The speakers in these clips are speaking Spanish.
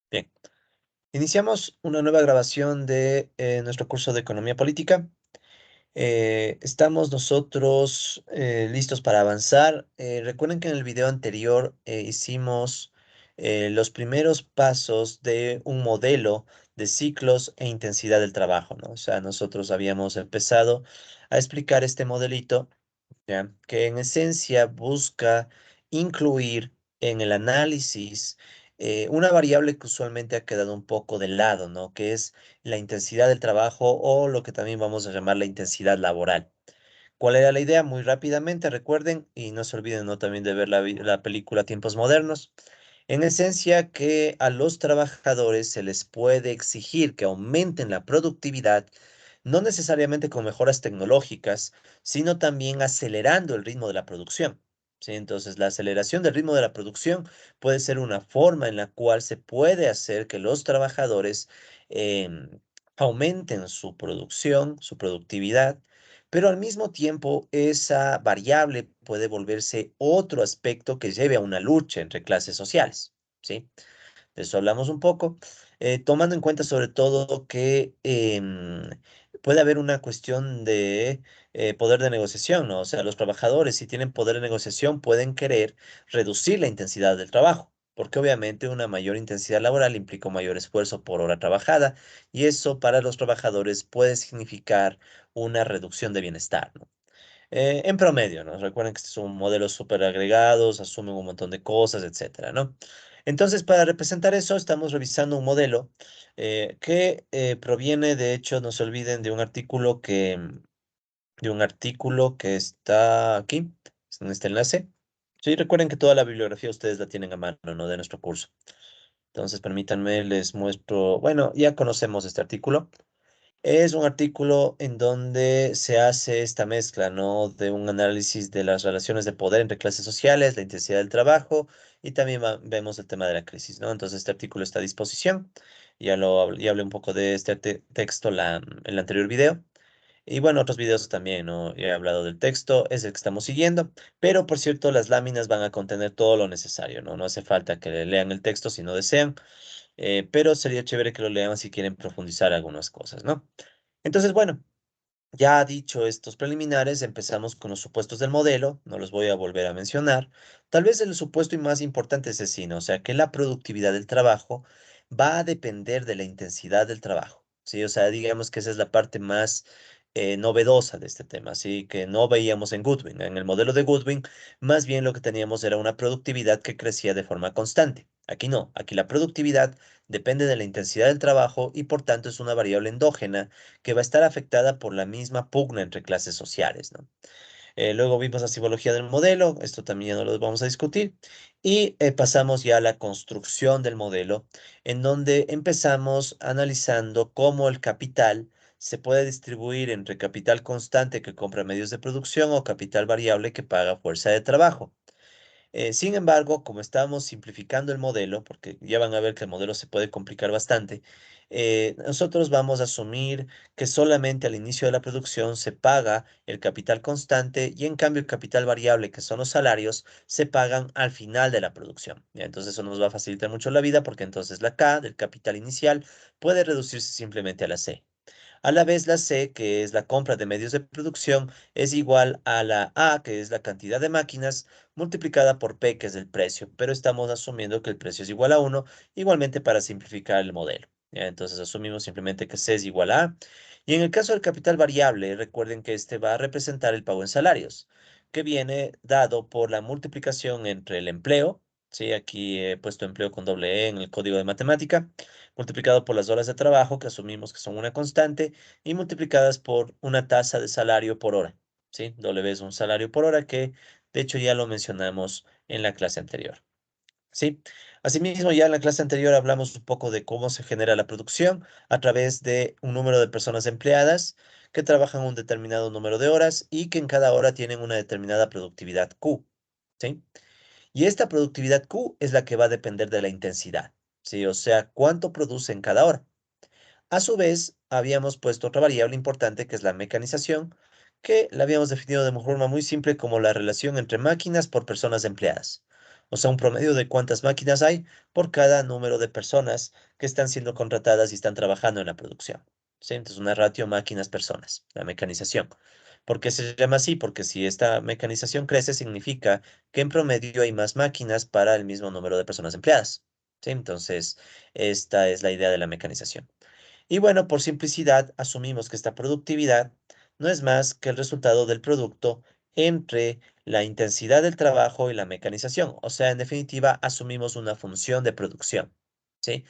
Bien, iniciamos una nueva grabación de nuestro curso de Economía Política. Estamos nosotros listos para avanzar. Recuerden que en el video anterior hicimos los primeros pasos de un modelo de ciclos e intensidad del trabajo, ¿no? O sea, nosotros habíamos empezado a explicar este modelito, ¿ya? Que en esencia busca incluir en el análisis una variable que usualmente ha quedado un poco de lado, ¿no? Que es la intensidad del trabajo o lo que también vamos a llamar la intensidad laboral. ¿Cuál era la idea? Muy rápidamente, recuerden, y no se olviden, ¿no? También de ver la película Tiempos Modernos. En esencia, que a los trabajadores se les puede exigir que aumenten la productividad, no necesariamente con mejoras tecnológicas, sino también acelerando el ritmo de la producción. ¿Sí? Entonces, la aceleración del ritmo de la producción puede ser una forma en la cual se puede hacer que los trabajadores aumenten su producción, su productividad, pero al mismo tiempo esa variable puede volverse otro aspecto que lleve a una lucha entre clases sociales, ¿sí? De eso hablamos un poco, tomando en cuenta sobre todo que puede haber una cuestión de poder de negociación, ¿no? O sea, los trabajadores, si tienen poder de negociación, pueden querer reducir la intensidad del trabajo, porque obviamente una mayor intensidad laboral implica un mayor esfuerzo por hora trabajada, y eso para los trabajadores puede significar una reducción de bienestar, ¿no? En promedio, ¿no? Recuerden que estos son modelos súper agregados, asumen un montón de cosas, etcétera, ¿no? Entonces, para representar eso, estamos revisando un modelo que proviene, de hecho, no se olviden de un artículo que está aquí, en este enlace. Sí, recuerden que toda la bibliografía ustedes la tienen a mano, ¿no? De nuestro curso. Entonces, permítanme, les muestro, bueno, ya conocemos este artículo. Es un artículo en donde se hace esta mezcla, ¿no? De un análisis de las relaciones de poder entre clases sociales, la intensidad del trabajo y también vemos el tema de la crisis, ¿no? Entonces este artículo está a disposición. Ya hablé un poco de este texto en el anterior video. Y bueno, otros videos también, ¿no? Ya he hablado del texto, es el que estamos siguiendo. Pero por cierto, las láminas van a contener todo lo necesario, ¿no? No hace falta que lean el texto si no desean. Pero sería chévere que lo lean si quieren profundizar algunas cosas, ¿no? Entonces, bueno, ya dicho estos preliminares, empezamos con los supuestos del modelo, no los voy a volver a mencionar. Tal vez el supuesto y más importante es ese, ¿no? O sea, que la productividad del trabajo va a depender de la intensidad del trabajo, ¿sí? O sea, digamos que esa es la parte más novedosa de este tema, ¿sí? Que no veíamos en Goodwin. En el modelo de Goodwin, más bien lo que teníamos era una productividad que crecía de forma constante. Aquí no, aquí la productividad depende de la intensidad del trabajo y por tanto es una variable endógena que va a estar afectada por la misma pugna entre clases sociales, ¿no? Luego vimos la psicología del modelo, esto también ya no lo vamos a discutir, y pasamos ya a la construcción del modelo, en donde empezamos analizando cómo el capital se puede distribuir entre capital constante que compra medios de producción o capital variable que paga fuerza de trabajo. Sin embargo, como estamos simplificando el modelo, porque ya van a ver que el modelo se puede complicar bastante, nosotros vamos a asumir que solamente al inicio de la producción se paga el capital constante y en cambio el capital variable, que son los salarios, se pagan al final de la producción. ¿Ya? Entonces eso nos va a facilitar mucho la vida porque entonces la K del capital inicial puede reducirse simplemente a la C. A la vez, la C, que es la compra de medios de producción, es igual a la A, que es la cantidad de máquinas, multiplicada por P, que es el precio, pero estamos asumiendo que el precio es igual a 1, igualmente para simplificar el modelo. ¿Ya? Entonces asumimos simplemente que C es igual a A. Y en el caso del capital variable, recuerden que este va a representar el pago en salarios, que viene dado por la multiplicación entre el empleo, ¿sí? Aquí he puesto empleo con doble E en el código de matemática, multiplicado por las horas de trabajo, que asumimos que son una constante, y multiplicadas por una tasa de salario por hora, ¿sí? W es un salario por hora que, de hecho, ya lo mencionamos en la clase anterior, ¿sí? Asimismo, ya en la clase anterior hablamos un poco de cómo se genera la producción a través de un número de personas empleadas que trabajan un determinado número de horas y que en cada hora tienen una determinada productividad Q, ¿sí? Y esta productividad Q es la que va a depender de la intensidad, ¿sí? O sea, cuánto produce en cada hora. A su vez, habíamos puesto otra variable importante que es la mecanización, que la habíamos definido de forma muy simple como la relación entre máquinas por personas empleadas. O sea, un promedio de cuántas máquinas hay por cada número de personas que están siendo contratadas y están trabajando en la producción. ¿Sí? Entonces, una ratio máquinas-personas, la mecanización. ¿Por qué se llama así? Porque si esta mecanización crece, significa que en promedio hay más máquinas para el mismo número de personas empleadas. ¿Sí? Entonces, esta es la idea de la mecanización. Y bueno, por simplicidad, asumimos que esta productividad no es más que el resultado del producto entre la intensidad del trabajo y la mecanización. O sea, en definitiva, asumimos una función de producción. ¿Sí?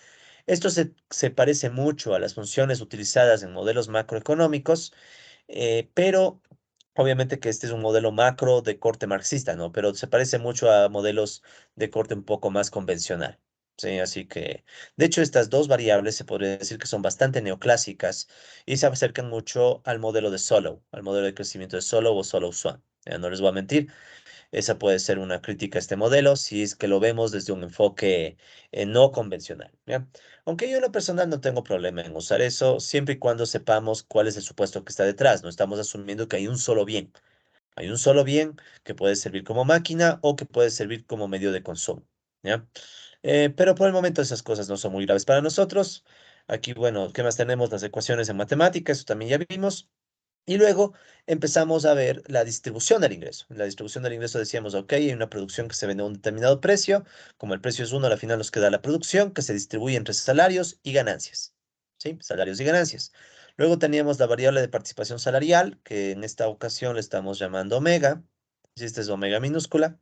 Esto se parece mucho a las funciones utilizadas en modelos macroeconómicos, pero obviamente que este es un modelo macro de corte marxista, ¿no? Pero se parece mucho a modelos de corte un poco más convencional. Sí, así que, de hecho, estas dos variables se podría decir que son bastante neoclásicas y se acercan mucho al modelo de Solow, al modelo de crecimiento de Solow o Solow-Swan. No les voy a mentir, esa puede ser una crítica a este modelo si es que lo vemos desde un enfoque no convencional, ¿ya? Aunque yo en lo personal no tengo problema en usar eso, siempre y cuando sepamos cuál es el supuesto que está detrás. No estamos asumiendo que hay un solo bien. Hay un solo bien que puede servir como máquina o que puede servir como medio de consumo, ¿ya? Pero por el momento esas cosas no son muy graves para nosotros. Aquí, bueno, ¿qué más tenemos? Las ecuaciones en matemáticas, eso también ya vimos. Y luego empezamos a ver la distribución del ingreso. En la distribución del ingreso decíamos, ok, hay una producción que se vende a un determinado precio. Como el precio es uno, al final nos queda la producción que se distribuye entre salarios y ganancias. ¿Sí? Salarios y ganancias. Luego teníamos la variable de participación salarial, que en esta ocasión le estamos llamando omega. Y esta es omega minúscula,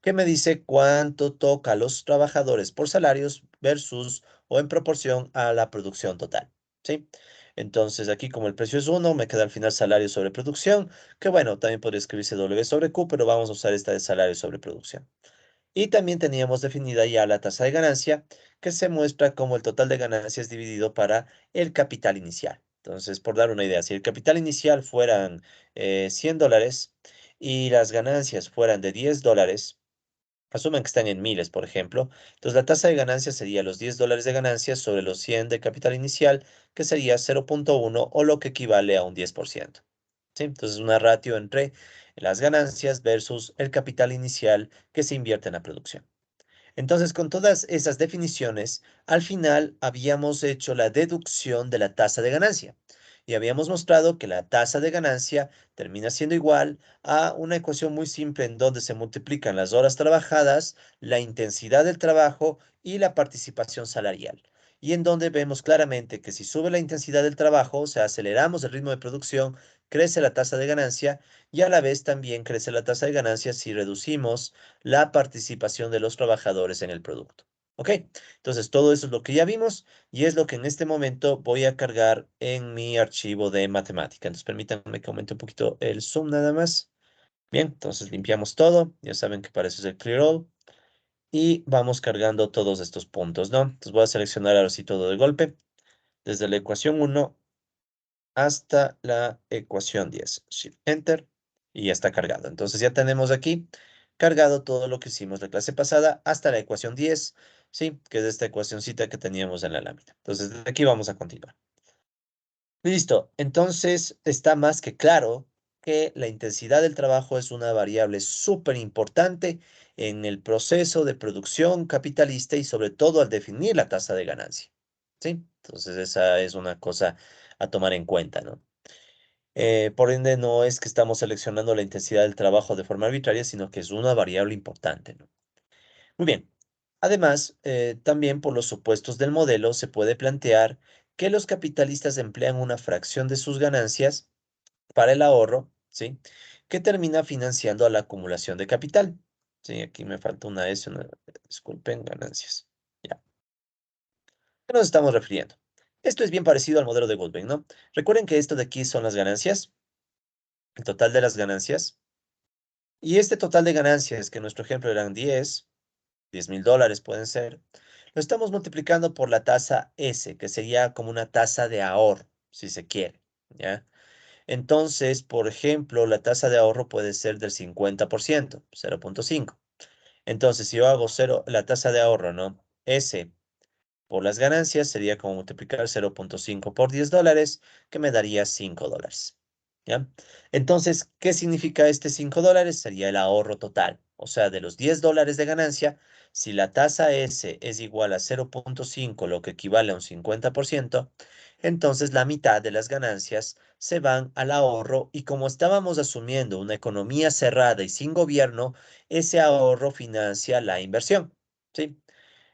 que me dice cuánto toca a los trabajadores por salarios versus o en proporción a la producción total. ¿Sí? Entonces aquí como el precio es uno, me queda al final salario sobre producción, que bueno, también podría escribirse W sobre Q, pero vamos a usar esta de salario sobre producción. Y también teníamos definida ya la tasa de ganancia, que se muestra como el total de ganancias dividido para el capital inicial. Entonces, por dar una idea, si el capital inicial fueran $100 y las ganancias fueran de $10, asumen que están en miles, por ejemplo. Entonces, la tasa de ganancia sería los $10 de ganancias sobre los 100 de capital inicial, que sería 0,1 o lo que equivale a un 10%. ¿Sí? Entonces, una ratio entre las ganancias versus el capital inicial que se invierte en la producción. Entonces, con todas esas definiciones, al final habíamos hecho la deducción de la tasa de ganancia y habíamos mostrado que la tasa de ganancia termina siendo igual a una ecuación muy simple en donde se multiplican las horas trabajadas, la intensidad del trabajo y la participación salarial. Y en donde vemos claramente que si sube la intensidad del trabajo, o sea, aceleramos el ritmo de producción, crece la tasa de ganancia y a la vez también crece la tasa de ganancia si reducimos la participación de los trabajadores en el producto. ¿Ok? Entonces, todo eso es lo que ya vimos y es lo que en este momento voy a cargar en mi archivo de matemática. Entonces, permítanme que aumente un poquito el zoom nada más. Bien, entonces limpiamos todo. Ya saben que para eso es el clear all. Y vamos cargando todos estos puntos, ¿no? Entonces voy a seleccionar ahora sí todo de golpe. Desde la ecuación 1 hasta la ecuación 10. Shift Enter y ya está cargado. Entonces ya tenemos aquí cargado todo lo que hicimos la clase pasada hasta la ecuación 10, ¿sí? Que es esta ecuacióncita que teníamos en la lámina. Entonces desde aquí vamos a continuar. Listo. Entonces está más que claro que la intensidad del trabajo es una variable súper importante en el proceso de producción capitalista y sobre todo al definir la tasa de ganancia, ¿sí? Entonces esa es una cosa a tomar en cuenta, ¿no? Por ende, no es que estamos seleccionando la intensidad del trabajo de forma arbitraria, sino que es una variable importante, ¿no? Muy bien. Además, también por los supuestos del modelo se puede plantear que los capitalistas emplean una fracción de sus ganancias para el ahorro, ¿sí? Que termina financiando a la acumulación de capital. Sí, aquí me falta una S, disculpen, ganancias. Ya. ¿Qué nos estamos refiriendo? Esto es bien parecido al modelo de Goldberg, ¿no? Recuerden que esto de aquí son las ganancias, el total de las ganancias. Y este total de ganancias, que en nuestro ejemplo eran $10,000 pueden ser, lo estamos multiplicando por la tasa S, que sería como una tasa de ahorro, si se quiere, ¿ya? Entonces, por ejemplo, la tasa de ahorro puede ser del 50%, 0,5. Entonces, si yo hago cero, la tasa de ahorro, ¿no? S por las ganancias sería como multiplicar 0,5 por $10, que me daría $5. ¿Ya? Entonces, ¿qué significa este $5? Sería el ahorro total. O sea, de los $10 de ganancia, si la tasa S es igual a 0,5, lo que equivale a un 50%, entonces la mitad de las ganancias se van al ahorro y como estábamos asumiendo una economía cerrada y sin gobierno, ese ahorro financia la inversión. ¿Sí?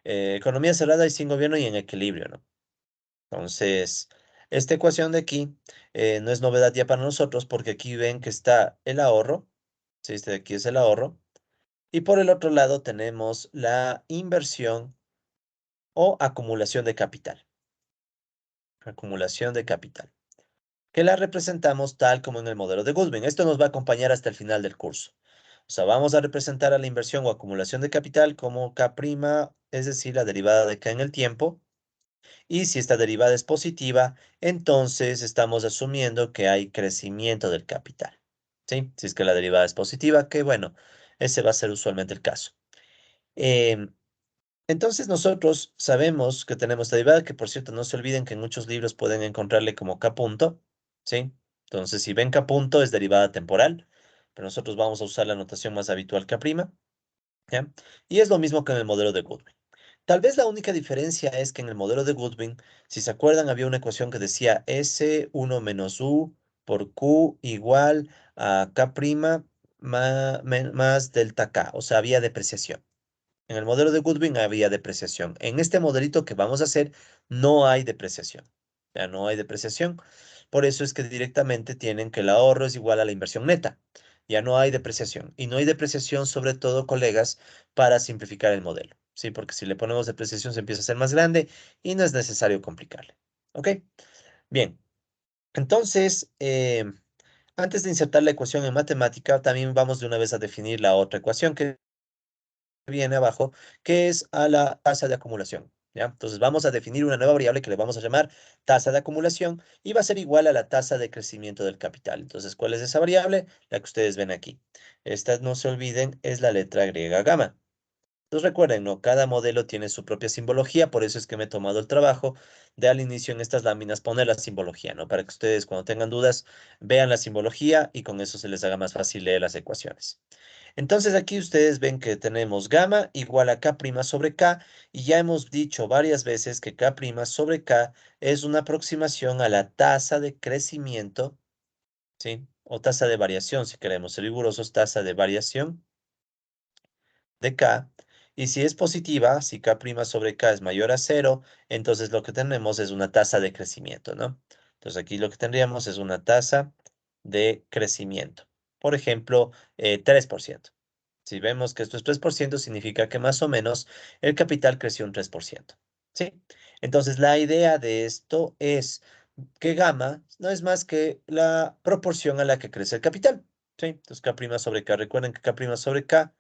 Economía cerrada y sin gobierno y en equilibrio, ¿no? Entonces, esta ecuación de aquí no es novedad ya para nosotros porque aquí ven que está el ahorro, ¿sí? Este de aquí es el ahorro, y por el otro lado tenemos la inversión o acumulación de capital. Acumulación de capital, que la representamos tal como en el modelo de Goodwin. Esto nos va a acompañar hasta el final del curso. O sea, vamos a representar a la inversión o acumulación de capital como K', es decir, la derivada de K en el tiempo. Y si esta derivada es positiva, entonces estamos asumiendo que hay crecimiento del capital. ¿Sí? Si es que la derivada es positiva, que bueno, ese va a ser usualmente el caso. Em, entonces nosotros sabemos que tenemos esta derivada, que por cierto no se olviden que en muchos libros pueden encontrarle como K punto, ¿sí? Entonces si ven K punto es derivada temporal, pero nosotros vamos a usar la notación más habitual K', ¿ya? Y es lo mismo que en el modelo de Goodwin. Tal vez la única diferencia es que en el modelo de Goodwin, si se acuerdan, había una ecuación que decía S1 menos U por Q igual a K' más delta K, o sea, había depreciación. En el modelo de Goodwin había depreciación. En este modelito que vamos a hacer no hay depreciación. Ya no hay depreciación. Por eso es que directamente tienen que el ahorro es igual a la inversión neta. Ya no hay depreciación. Y no hay depreciación, sobre todo, colegas, para simplificar el modelo. Sí, porque si le ponemos depreciación se empieza a ser más grande y no es necesario complicarle. ¿Ok? Bien. Entonces, antes de insertar la ecuación en matemática, también vamos de una vez a definir la otra ecuación que viene abajo, que es a la tasa de acumulación. ¿Ya? Entonces vamos a definir una nueva variable que le vamos a llamar tasa de acumulación y va a ser igual a la tasa de crecimiento del capital. Entonces, ¿cuál es esa variable? La que ustedes ven aquí. Esta, no se olviden, es la letra griega gamma. Entonces recuerden, ¿no? Cada modelo tiene su propia simbología, por eso es que me he tomado el trabajo de al inicio en estas láminas poner la simbología, ¿no? Para que ustedes cuando tengan dudas vean la simbología y con eso se les haga más fácil leer las ecuaciones. Entonces aquí ustedes ven que tenemos gamma igual a K' sobre K y ya hemos dicho varias veces que K' sobre K es una aproximación a la tasa de crecimiento, ¿sí? O tasa de variación, si queremos ser rigurosos, tasa de variación de K. Y si es positiva, si K' sobre K es mayor a cero, entonces lo que tenemos es una tasa de crecimiento, ¿no? Entonces aquí lo que tendríamos es una tasa de crecimiento. Por ejemplo, 3%. Si vemos que esto es 3%, significa que más o menos el capital creció un 3%. ¿Sí? Entonces, la idea de esto es que gamma no es más que la proporción a la que crece el capital. ¿Sí? Entonces, K' sobre K, recuerden que K' sobre K,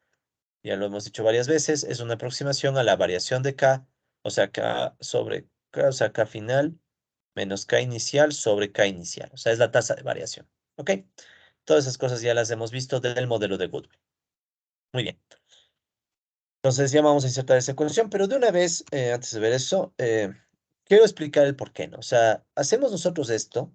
ya lo hemos dicho varias veces, es una aproximación a la variación de K, o sea, K sobre K, o sea, K final menos K inicial sobre K inicial. O sea, es la tasa de variación. ¿Ok? Todas esas cosas ya las hemos visto del modelo de Goodwin. Muy bien. Entonces ya vamos a insertar esa ecuación, pero de una vez, antes de ver eso, quiero explicar el por qué, ¿no? O sea, hacemos nosotros esto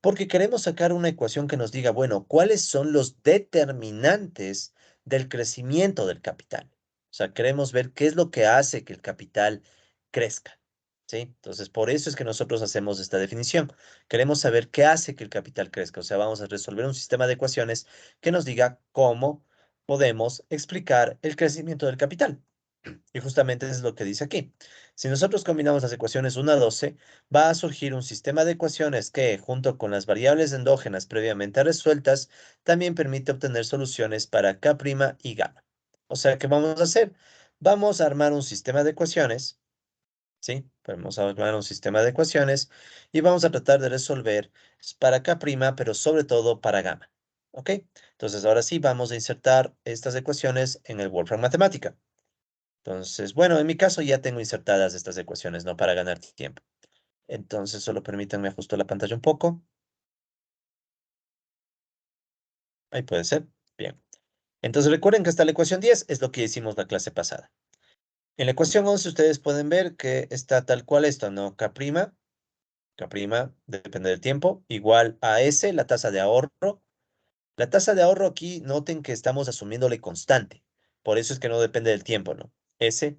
porque queremos sacar una ecuación que nos diga, bueno, ¿cuáles son los determinantes del crecimiento del capital? O sea, queremos ver qué es lo que hace que el capital crezca, ¿sí? Entonces, por eso es que nosotros hacemos esta definición. Queremos saber qué hace que el capital crezca. O sea, vamos a resolver un sistema de ecuaciones que nos diga cómo podemos explicar el crecimiento del capital. Y justamente es lo que dice aquí. Si nosotros combinamos las ecuaciones 1 a 12, va a surgir un sistema de ecuaciones que, junto con las variables endógenas previamente resueltas, también permite obtener soluciones para K' y gamma. O sea, ¿qué vamos a hacer? Vamos a armar un sistema de ecuaciones, ¿sí? Vamos a armar un sistema de ecuaciones y vamos a tratar de resolver para K', pero sobre todo para gamma. ¿Ok? Entonces, ahora sí, vamos a insertar estas ecuaciones en el Wolfram Matemática. Entonces, bueno, en mi caso ya tengo insertadas estas ecuaciones, ¿no? Para ganar tiempo. Entonces, solo permítanme ajustar la pantalla un poco. Ahí puede ser. Bien. Entonces, recuerden que hasta la ecuación 10 es lo que hicimos la clase pasada. En la ecuación 11 ustedes pueden ver que está tal cual esto, ¿no? K', depende del tiempo, igual a S, la tasa de ahorro. La tasa de ahorro aquí, noten que estamos asumiéndole constante. Por eso es que no depende del tiempo, ¿no? S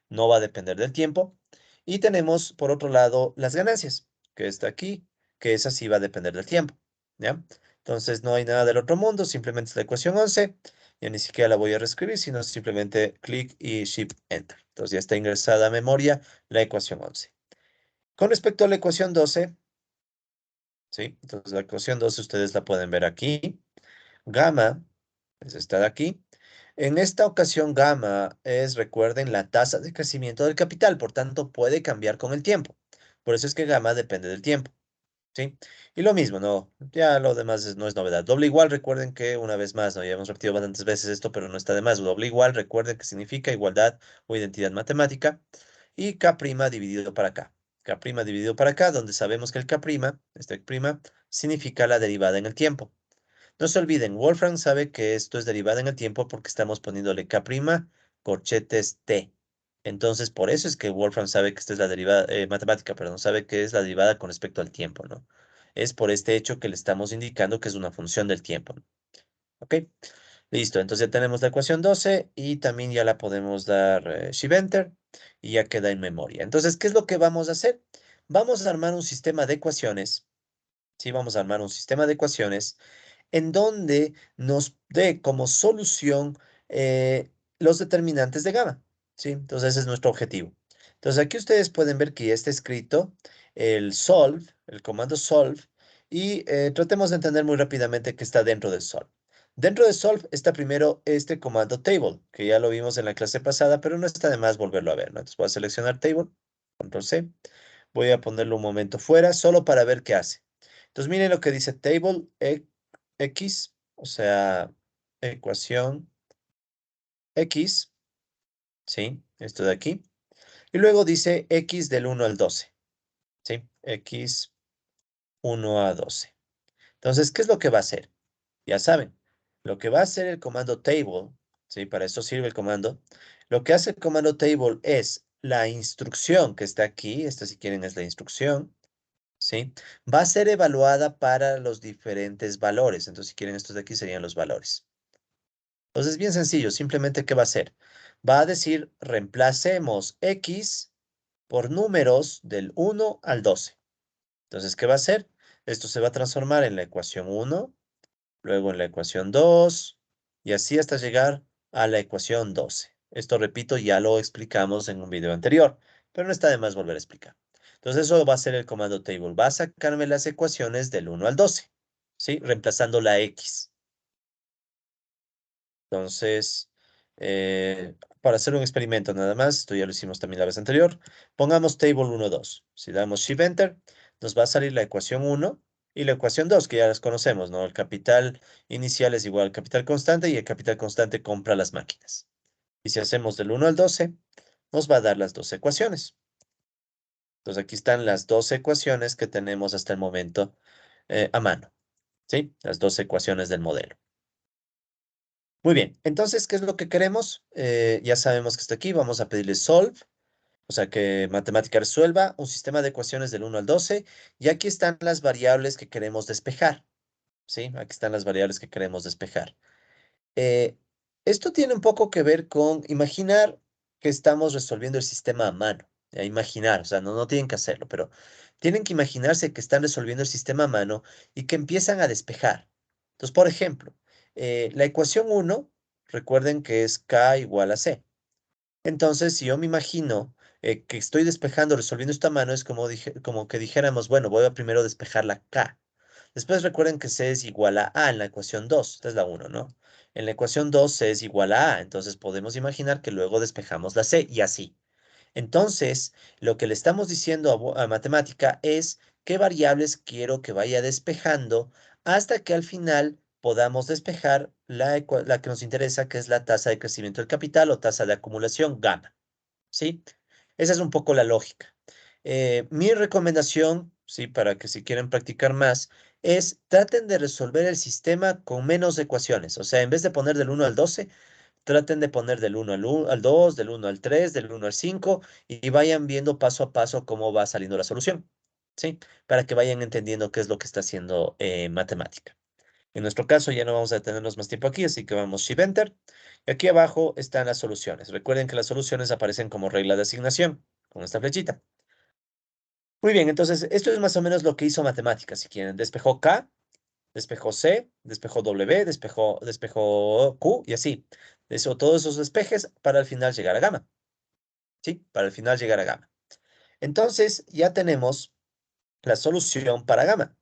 no va a depender del tiempo. Y tenemos, por otro lado, las ganancias, que está aquí, que esa sí va a depender del tiempo, ¿ya? Entonces no hay nada del otro mundo, simplemente es la ecuación 11. Ya ni siquiera la voy a reescribir, sino simplemente clic y Shift Enter. Entonces ya está ingresada a memoria la ecuación 11. Con respecto a la ecuación 12, ¿sí? Entonces la ecuación 12 ustedes la pueden ver aquí. Gamma es esta de aquí. En esta ocasión, gamma es, recuerden, la tasa de crecimiento del capital, por tanto, puede cambiar con el tiempo. Por eso es que gamma depende del tiempo, ¿sí? Y lo mismo, ¿no? Ya lo demás no es novedad. Doble igual, recuerden que una vez más, ¿no? Ya hemos repetido bastantes veces esto, pero no está de más. Doble igual, recuerden que significa igualdad o identidad matemática. Y K' dividido para acá. K' dividido para acá, donde sabemos que el K', este prima, significa la derivada en el tiempo. No se olviden, Wolfram sabe que esto es derivada en el tiempo porque estamos poniéndole K', corchetes T. Entonces, por eso es que Wolfram sabe que esta es la derivada, matemática, perdón, sabe que es la derivada con respecto al tiempo, ¿no? Es por este hecho que le estamos indicando que es una función del tiempo, ¿no? ¿Ok? Listo, entonces ya tenemos la ecuación 12 y también ya la podemos dar Shift Enter y ya queda en memoria. Entonces, ¿qué es lo que vamos a hacer? Vamos a armar un sistema de ecuaciones, ¿sí? Vamos a armar un sistema de ecuaciones en donde nos dé como solución los determinantes de gamma, ¿sí? Entonces ese es nuestro objetivo. Entonces aquí ustedes pueden ver que ya está escrito el solve, el comando solve, y tratemos de entender muy rápidamente qué está dentro del solve. Dentro de solve está primero este comando table, que ya lo vimos en la clase pasada, pero no está de más volverlo a ver, ¿no? Entonces voy a seleccionar table, control C, voy a ponerlo un momento fuera, solo para ver qué hace. Entonces miren lo que dice table X, o sea, ecuación X, ¿sí? Esto de aquí. Y luego dice X del 1 al 12, ¿sí? X 1 a 12. Entonces, ¿qué es lo que va a hacer? Ya saben, lo que va a hacer el comando table, ¿sí? Para eso sirve el comando. Lo que hace el comando table es la instrucción que está aquí, esta si quieren es la instrucción, ¿sí? Va a ser evaluada para los diferentes valores. Entonces, si quieren, estos de aquí serían los valores. Entonces, es bien sencillo. Simplemente, ¿qué va a hacer? Va a decir, reemplacemos X por números del 1 al 12. Entonces, ¿qué va a hacer? Esto se va a transformar en la ecuación 1, luego en la ecuación 2, y así hasta llegar a la ecuación 12. Esto, repito, ya lo explicamos en un video anterior, pero no está de más volver a explicar. Entonces, eso va a ser el comando table. Va a sacarme las ecuaciones del 1 al 12, ¿sí? Reemplazando la X. Entonces, para hacer un experimento nada más, esto ya lo hicimos también la vez anterior, pongamos table 1, 2. Si damos Shift Enter, nos va a salir la ecuación 1 y la ecuación 2, que ya las conocemos, ¿no? El capital inicial es igual al capital constante y el capital constante compra las máquinas. Y si hacemos del 1 al 12, nos va a dar las dos ecuaciones. Entonces aquí están las dos ecuaciones que tenemos hasta el momento a mano, ¿sí? Las dos ecuaciones del modelo. Muy bien, entonces, ¿qué es lo que queremos? Ya sabemos que está aquí, vamos a pedirle solve, o sea que matemática resuelva un sistema de ecuaciones del 1 al 12, y aquí están las variables que queremos despejar, ¿sí? Aquí están las variables que queremos despejar. Eh, Esto tiene un poco que ver con imaginar que estamos resolviendo el sistema a mano, ya, imaginar, o sea, no tienen que hacerlo, pero tienen que imaginarse que están resolviendo el sistema a mano y que empiezan a despejar. Entonces, por ejemplo, la ecuación 1, recuerden que es K igual a C. Entonces, si yo me imagino que estoy despejando, resolviendo esta mano, es como, como que dijéramos, bueno, voy a primero despejar la K. Después recuerden que C es igual a A en la ecuación 2. Esta es la 1, ¿no? En la ecuación 2 C es igual a A. Entonces podemos imaginar que luego despejamos la C y así. Entonces, lo que le estamos diciendo a matemática es qué variables quiero que vaya despejando hasta que al final podamos despejar la que nos interesa, que es la tasa de crecimiento del capital o tasa de acumulación gamma. ¿Sí? Esa es un poco la lógica. Mi recomendación, sí, para que si quieren practicar más, es traten de resolver el sistema con menos ecuaciones. O sea, en vez de poner del 1 al 12, traten de poner del 1 al 2, del 1 al 3, del 1 al 5 y vayan viendo paso a paso cómo va saliendo la solución, ¿sí? Para que vayan entendiendo qué es lo que está haciendo matemática. En nuestro caso ya no vamos a detenernos más tiempo aquí, así que vamos Shift Enter. Y aquí abajo están las soluciones. Recuerden que las soluciones aparecen como regla de asignación, con esta flechita. Muy bien, entonces esto es más o menos lo que hizo matemáticas, si quieren. Despejó K, despejó C, despejó W, despejó Q y así. Eso, todos esos despejes para al final llegar a gamma. ¿Sí? Para al final llegar a gamma. Entonces ya tenemos la solución para gamma,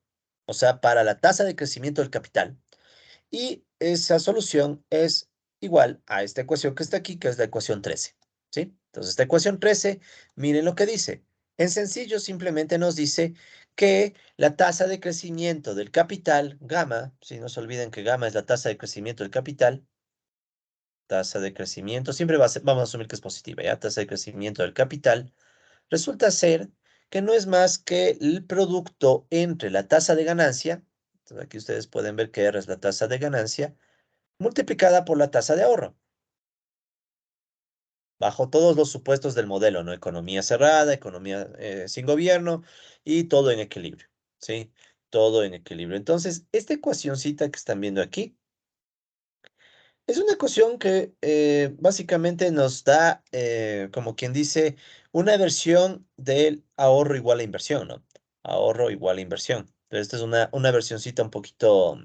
o sea, para la tasa de crecimiento del capital. Y esa solución es igual a esta ecuación que está aquí, que es la ecuación 13. ¿Sí? Entonces, esta ecuación 13, miren lo que dice. En sencillo, simplemente nos dice que la tasa de crecimiento del capital, gamma, si no se olviden que gamma es la tasa de crecimiento del capital, tasa de crecimiento, siempre vamos a asumir que es positiva, ¿ya? Tasa de crecimiento del capital, resulta ser que no es más que el producto entre la tasa de ganancia, entonces aquí ustedes pueden ver que R es la tasa de ganancia, multiplicada por la tasa de ahorro, bajo todos los supuestos del modelo, ¿no? Economía cerrada, economía sin gobierno y todo en equilibrio, ¿sí? Todo en equilibrio. Entonces, esta ecuacióncita que están viendo aquí es una ecuación que básicamente nos da, como quien dice, una versión del ahorro igual a inversión, ¿no? Ahorro igual a inversión. Pero esta es una versioncita un poquito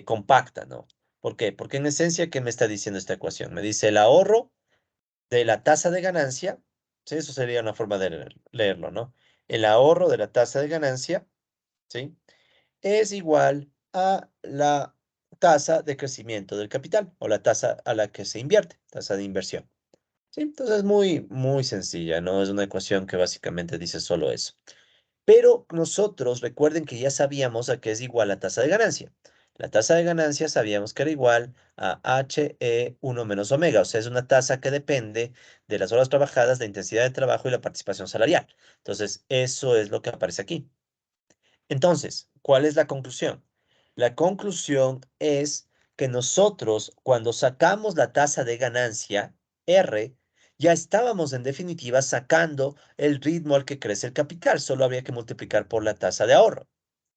compacta, ¿no? ¿Por qué? Porque en esencia, ¿qué me está diciendo esta ecuación? Me dice el ahorro de la tasa de ganancia, ¿sí? Eso sería una forma de leerlo, ¿no? El ahorro de la tasa de ganancia, ¿sí? Es igual a la tasa de crecimiento del capital o la tasa a la que se invierte, tasa de inversión. ¿Sí? Entonces, muy, muy sencilla, ¿no? Es una ecuación que básicamente dice solo eso. Pero nosotros recuerden que ya sabíamos a qué es igual la tasa de ganancia. La tasa de ganancia sabíamos que era igual a HE1 menos omega, o sea, es una tasa que depende de las horas trabajadas, la intensidad de trabajo y la participación salarial. Entonces, eso es lo que aparece aquí. Entonces, ¿cuál es la conclusión? La conclusión es que nosotros, cuando sacamos la tasa de ganancia, R, ya estábamos en definitiva sacando el ritmo al que crece el capital, solo había que multiplicar por la tasa de ahorro.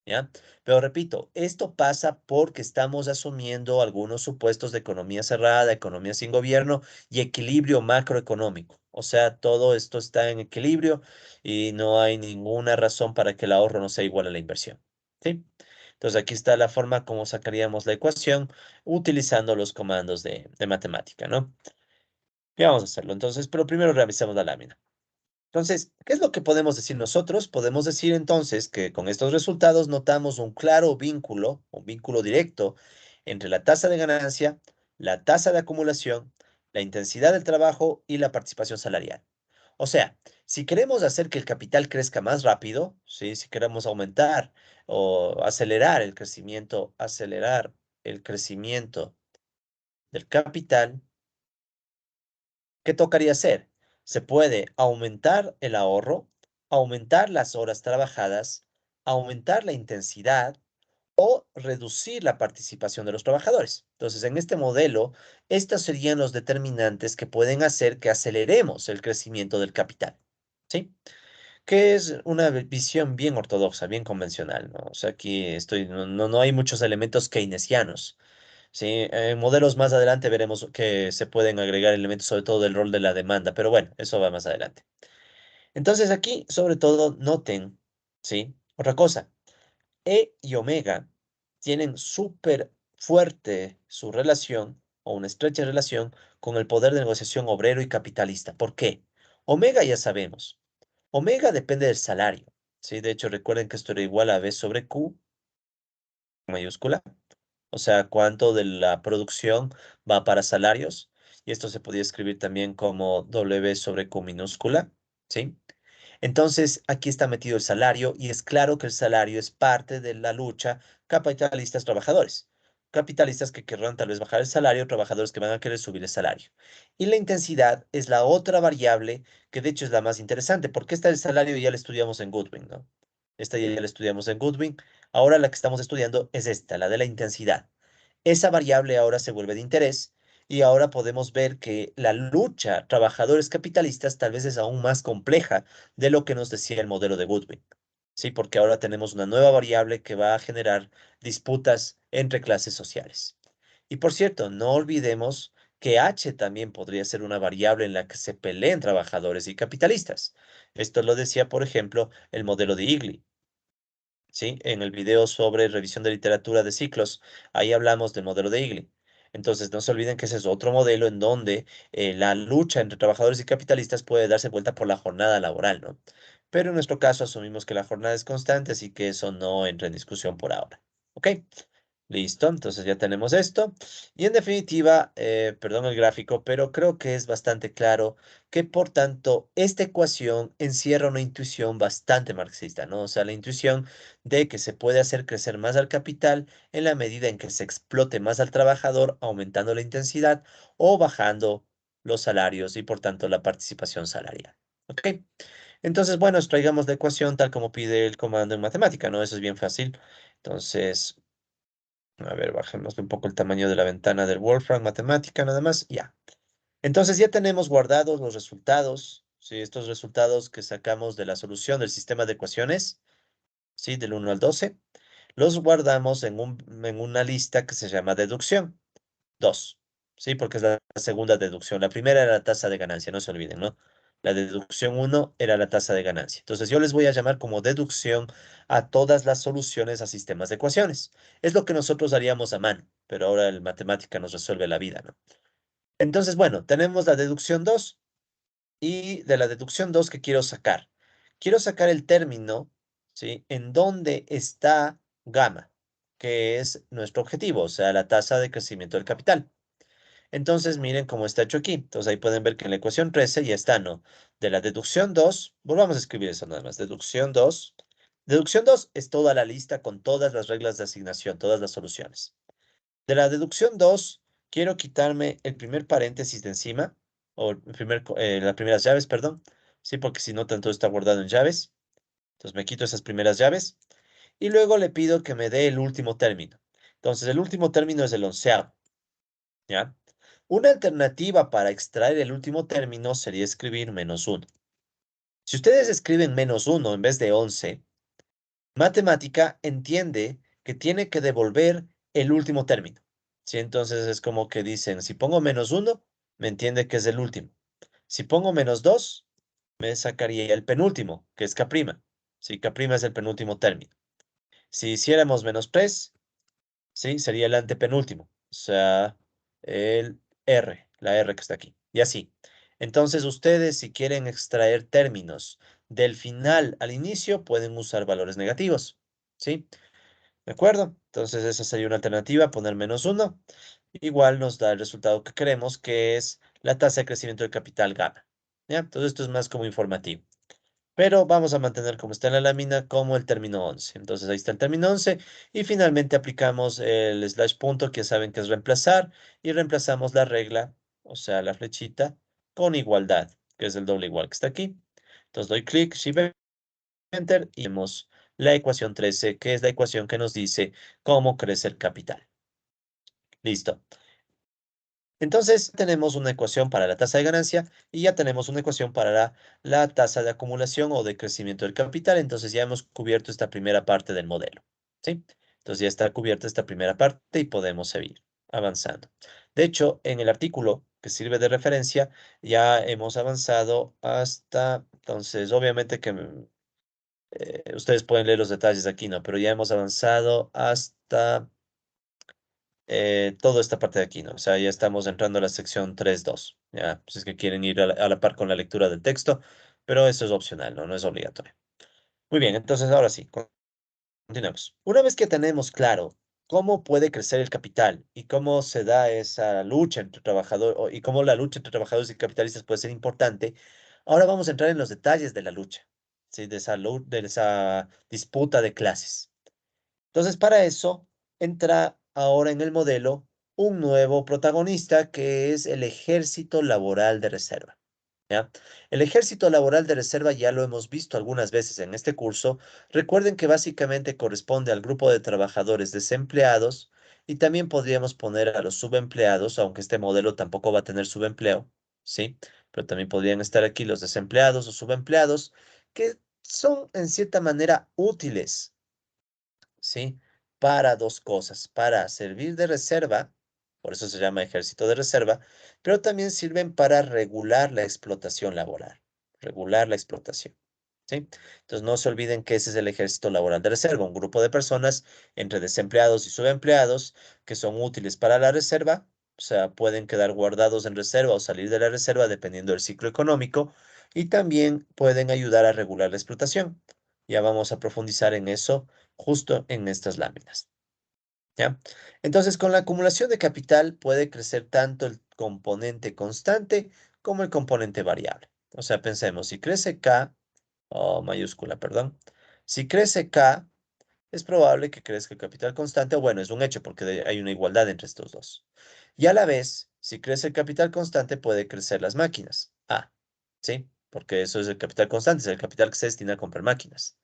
¿Ya? Pero repito, esto pasa porque estamos asumiendo algunos supuestos de economía cerrada, economía sin gobierno y equilibrio macroeconómico. O sea, todo esto está en equilibrio y no hay ninguna razón para que el ahorro no sea igual a la inversión. ¿Sí? Entonces aquí está la forma como sacaríamos la ecuación utilizando los comandos de matemática, ¿no? Y vamos a hacerlo entonces, pero primero revisemos la lámina. Entonces, ¿qué es lo que podemos decir nosotros? Podemos decir entonces que con estos resultados notamos un claro vínculo, un vínculo directo entre la tasa de ganancia, la tasa de acumulación, la intensidad del trabajo y la participación salarial. O sea, si queremos hacer que el capital crezca más rápido, ¿sí? Si queremos aumentar o acelerar el crecimiento del capital, ¿qué tocaría hacer? Se puede aumentar el ahorro, aumentar las horas trabajadas, aumentar la intensidad o reducir la participación de los trabajadores. Entonces, en este modelo, estos serían los determinantes que pueden hacer que aceleremos el crecimiento del capital. ¿Sí? Que es una visión bien ortodoxa, bien convencional, ¿no? O sea, aquí no hay muchos elementos keynesianos. Sí, en modelos más adelante veremos que se pueden agregar elementos, sobre todo del rol de la demanda, pero bueno, eso va más adelante. Entonces aquí, sobre todo, noten, ¿sí? Otra cosa, E y omega tienen súper fuerte su relación o una estrecha relación con el poder de negociación obrero y capitalista. ¿Por qué? Omega ya sabemos. Omega depende del salario, ¿sí? De hecho, recuerden que esto era igual a B sobre Q mayúscula. O sea, cuánto de la producción va para salarios. Y esto se podía escribir también como W sobre Q minúscula, ¿sí? Entonces, aquí está metido el salario y es claro que el salario es parte de la lucha capitalistas-trabajadores. Capitalistas que querrán tal vez bajar el salario, trabajadores que van a querer subir el salario. Y la intensidad es la otra variable que de hecho es la más interesante, porque esta del salario ya la estudiamos en Goodwin, ¿no? Esta ya la estudiamos en Goodwin. Ahora la que estamos estudiando es esta, la de la intensidad. Esa variable ahora se vuelve de interés y ahora podemos ver que la lucha trabajadores capitalistas tal vez es aún más compleja de lo que nos decía el modelo de Goodwin. ¿sí? Porque ahora tenemos una nueva variable que va a generar disputas entre clases sociales. Y por cierto, no olvidemos que H también podría ser una variable en la que se peleen trabajadores y capitalistas. Esto lo decía, por ejemplo, el modelo de Igli. ¿Sí? En el video sobre revisión de literatura de ciclos, ahí hablamos del modelo de Igli. Entonces, no se olviden que ese es otro modelo en donde la lucha entre trabajadores y capitalistas puede darse vuelta por la jornada laboral, ¿no? Pero en nuestro caso asumimos que la jornada es constante, así que eso no entra en discusión por ahora. ¿Ok? Listo, entonces ya tenemos esto. Y en definitiva, perdón el gráfico, pero creo que es bastante claro que por tanto esta ecuación encierra una intuición bastante marxista, ¿no? O sea, la intuición de que se puede hacer crecer más al capital en la medida en que se explote más al trabajador, aumentando la intensidad o bajando los salarios y por tanto la participación salarial. ¿Ok? Entonces, bueno, extraigamos la ecuación tal como pide el comando en matemática, ¿no? Eso es bien fácil. Entonces, a ver, bajemos un poco el tamaño de la ventana del Wolfram Matemática, nada más. Ya. Entonces ya tenemos guardados los resultados, ¿sí? Estos resultados que sacamos de la solución del sistema de ecuaciones, ¿sí? Del 1 al 12. Los guardamos en una lista que se llama deducción 2, ¿sí? Porque es la segunda deducción. La primera era la tasa de ganancia, no se olviden, ¿no? La deducción uno era la tasa de ganancia. Entonces yo les voy a llamar como deducción a todas las soluciones a sistemas de ecuaciones. Es lo que nosotros haríamos a mano, pero ahora el matemática nos resuelve la vida, ¿no? Entonces, bueno, tenemos la deducción 2 y de la deducción 2 que quiero sacar. Quiero sacar el término, ¿sí? En donde está gamma, que es nuestro objetivo, o sea, la tasa de crecimiento del capital. Entonces, miren cómo está hecho aquí. Entonces, ahí pueden ver que en la ecuación 13 ya está, ¿no? De la deducción 2, volvamos a escribir eso nada más. Deducción 2. Deducción 2 es toda la lista con todas las reglas de asignación, todas las soluciones. De la deducción 2, quiero quitarme el primer paréntesis de encima, o las primeras llaves, perdón. Sí, porque si no, tanto está guardado en llaves. Entonces, me quito esas primeras llaves. Y luego le pido que me dé el último término. Entonces, el último término es el onceavo. ¿Ya? Una alternativa para extraer el último término sería escribir -1. Si ustedes escriben -1 en vez de 11, matemática entiende que tiene que devolver el último término. ¿Sí? Entonces es como que dicen, si pongo -1, me entiende que es el último. Si pongo -2, me sacaría el penúltimo, que es K'. Sí, K' es el penúltimo término. Si hiciéramos -3, ¿sí? Sería el antepenúltimo, o sea, el R, la R que está aquí, y así. Entonces, ustedes, si quieren extraer términos del final al inicio, pueden usar valores negativos, ¿sí? ¿De acuerdo? Entonces, esa sería una alternativa, poner -1. Igual nos da el resultado que queremos, que es la tasa de crecimiento del capital gamma. ¿Ya? Entonces, esto es más como informativo. Pero vamos a mantener como está en la lámina como el término 11. Entonces ahí está el término 11 y finalmente aplicamos el slash punto que ya saben que es reemplazar y reemplazamos la regla, o sea, la flechita con igualdad, que es el doble igual que está aquí. Entonces doy clic, Shift Enter y vemos la ecuación 13, que es la ecuación que nos dice cómo crece el capital. Listo. Entonces tenemos una ecuación para la tasa de ganancia y ya tenemos una ecuación para la tasa de acumulación o de crecimiento del capital. Entonces ya hemos cubierto esta primera parte del modelo. ¿Sí? Entonces ya está cubierta esta primera parte y podemos seguir avanzando. De hecho, en el artículo que sirve de referencia ya hemos avanzado hasta, entonces obviamente que ustedes pueden leer los detalles aquí, ¿no? Pero ya hemos avanzado hasta toda esta parte de aquí, ¿no? O sea, ya estamos entrando a la sección 3.2. Ya, pues es que quieren ir a la par con la lectura del texto, pero eso es opcional, ¿no? No es obligatorio. Muy bien, entonces ahora sí, continuemos. Una vez que tenemos claro cómo puede crecer el capital y cómo se da esa lucha entre trabajadores y cómo la lucha entre trabajadores y capitalistas puede ser importante, ahora vamos a entrar en los detalles de la lucha, ¿sí? De esa disputa de clases. Entonces, para eso entra ahora en el modelo un nuevo protagonista que es el ejército laboral de reserva. ¿Ya? El ejército laboral de reserva ya lo hemos visto algunas veces en este curso. Recuerden que básicamente corresponde al grupo de trabajadores desempleados y también podríamos poner a los subempleados, aunque este modelo tampoco va a tener subempleo, ¿sí? Pero también podrían estar aquí los desempleados o subempleados, que son en cierta manera útiles, ¿sí? Para dos cosas, para servir de reserva, por eso se llama ejército de reserva, pero también sirven para regular la explotación laboral, regular la explotación, ¿sí? Entonces no se olviden que ese es el ejército laboral de reserva, un grupo de personas entre desempleados y subempleados que son útiles para la reserva, o sea, pueden quedar guardados en reserva o salir de la reserva dependiendo del ciclo económico, y también pueden ayudar a regular la explotación. Ya vamos a profundizar en eso justo en estas láminas, ¿ya? Entonces, con la acumulación de capital puede crecer tanto el componente constante como el componente variable. O sea, pensemos, si crece K, o mayúscula, perdón, si crece K, es probable que crezca el capital constante, o bueno, es un hecho porque hay una igualdad entre estos dos. Y a la vez, si crece el capital constante, puede crecer las máquinas. A, ¿sí? Porque eso es el capital constante, es el capital que se destina a comprar máquinas.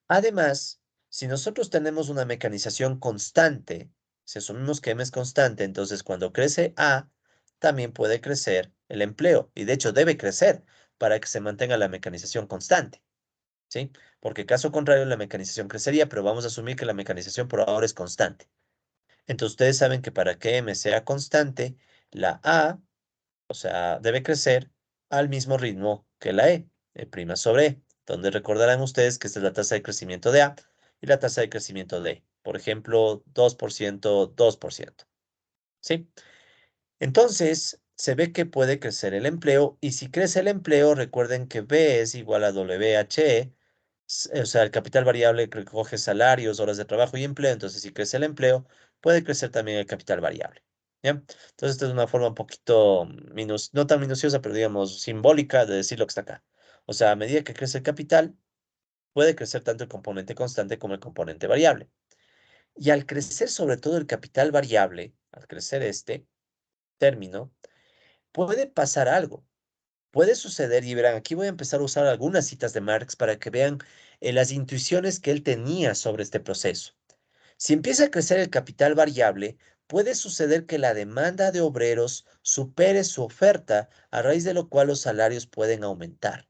Además, si nosotros tenemos una mecanización constante, si asumimos que M es constante, entonces cuando crece A, también puede crecer el empleo, y de hecho debe crecer para que se mantenga la mecanización constante, ¿sí? Porque caso contrario, la mecanización crecería, pero vamos a asumir que la mecanización por ahora es constante. Entonces ustedes saben que para que M sea constante, la A, o sea, debe crecer al mismo ritmo que la prima sobre E, donde recordarán ustedes que esta es la tasa de crecimiento de A y la tasa de crecimiento de E. Por ejemplo, 2%, 2%. ¿Sí? Entonces, se ve que puede crecer el empleo y si crece el empleo, recuerden que B es igual a WHE, o sea, el capital variable que recoge salarios, horas de trabajo y empleo. Entonces, si crece el empleo, puede crecer también el capital variable. ¿Ya? Entonces, esta es una forma un poquito, no tan minuciosa, pero digamos simbólica de decir lo que está acá. O sea, a medida que crece el capital, puede crecer tanto el componente constante como el componente variable. Y al crecer sobre todo el capital variable, al crecer este término, puede pasar algo. Puede suceder, y verán, aquí voy a empezar a usar algunas citas de Marx para que vean las intuiciones que él tenía sobre este proceso. Si empieza a crecer el capital variable, puede suceder que la demanda de obreros supere su oferta, a raíz de lo cual los salarios pueden aumentar.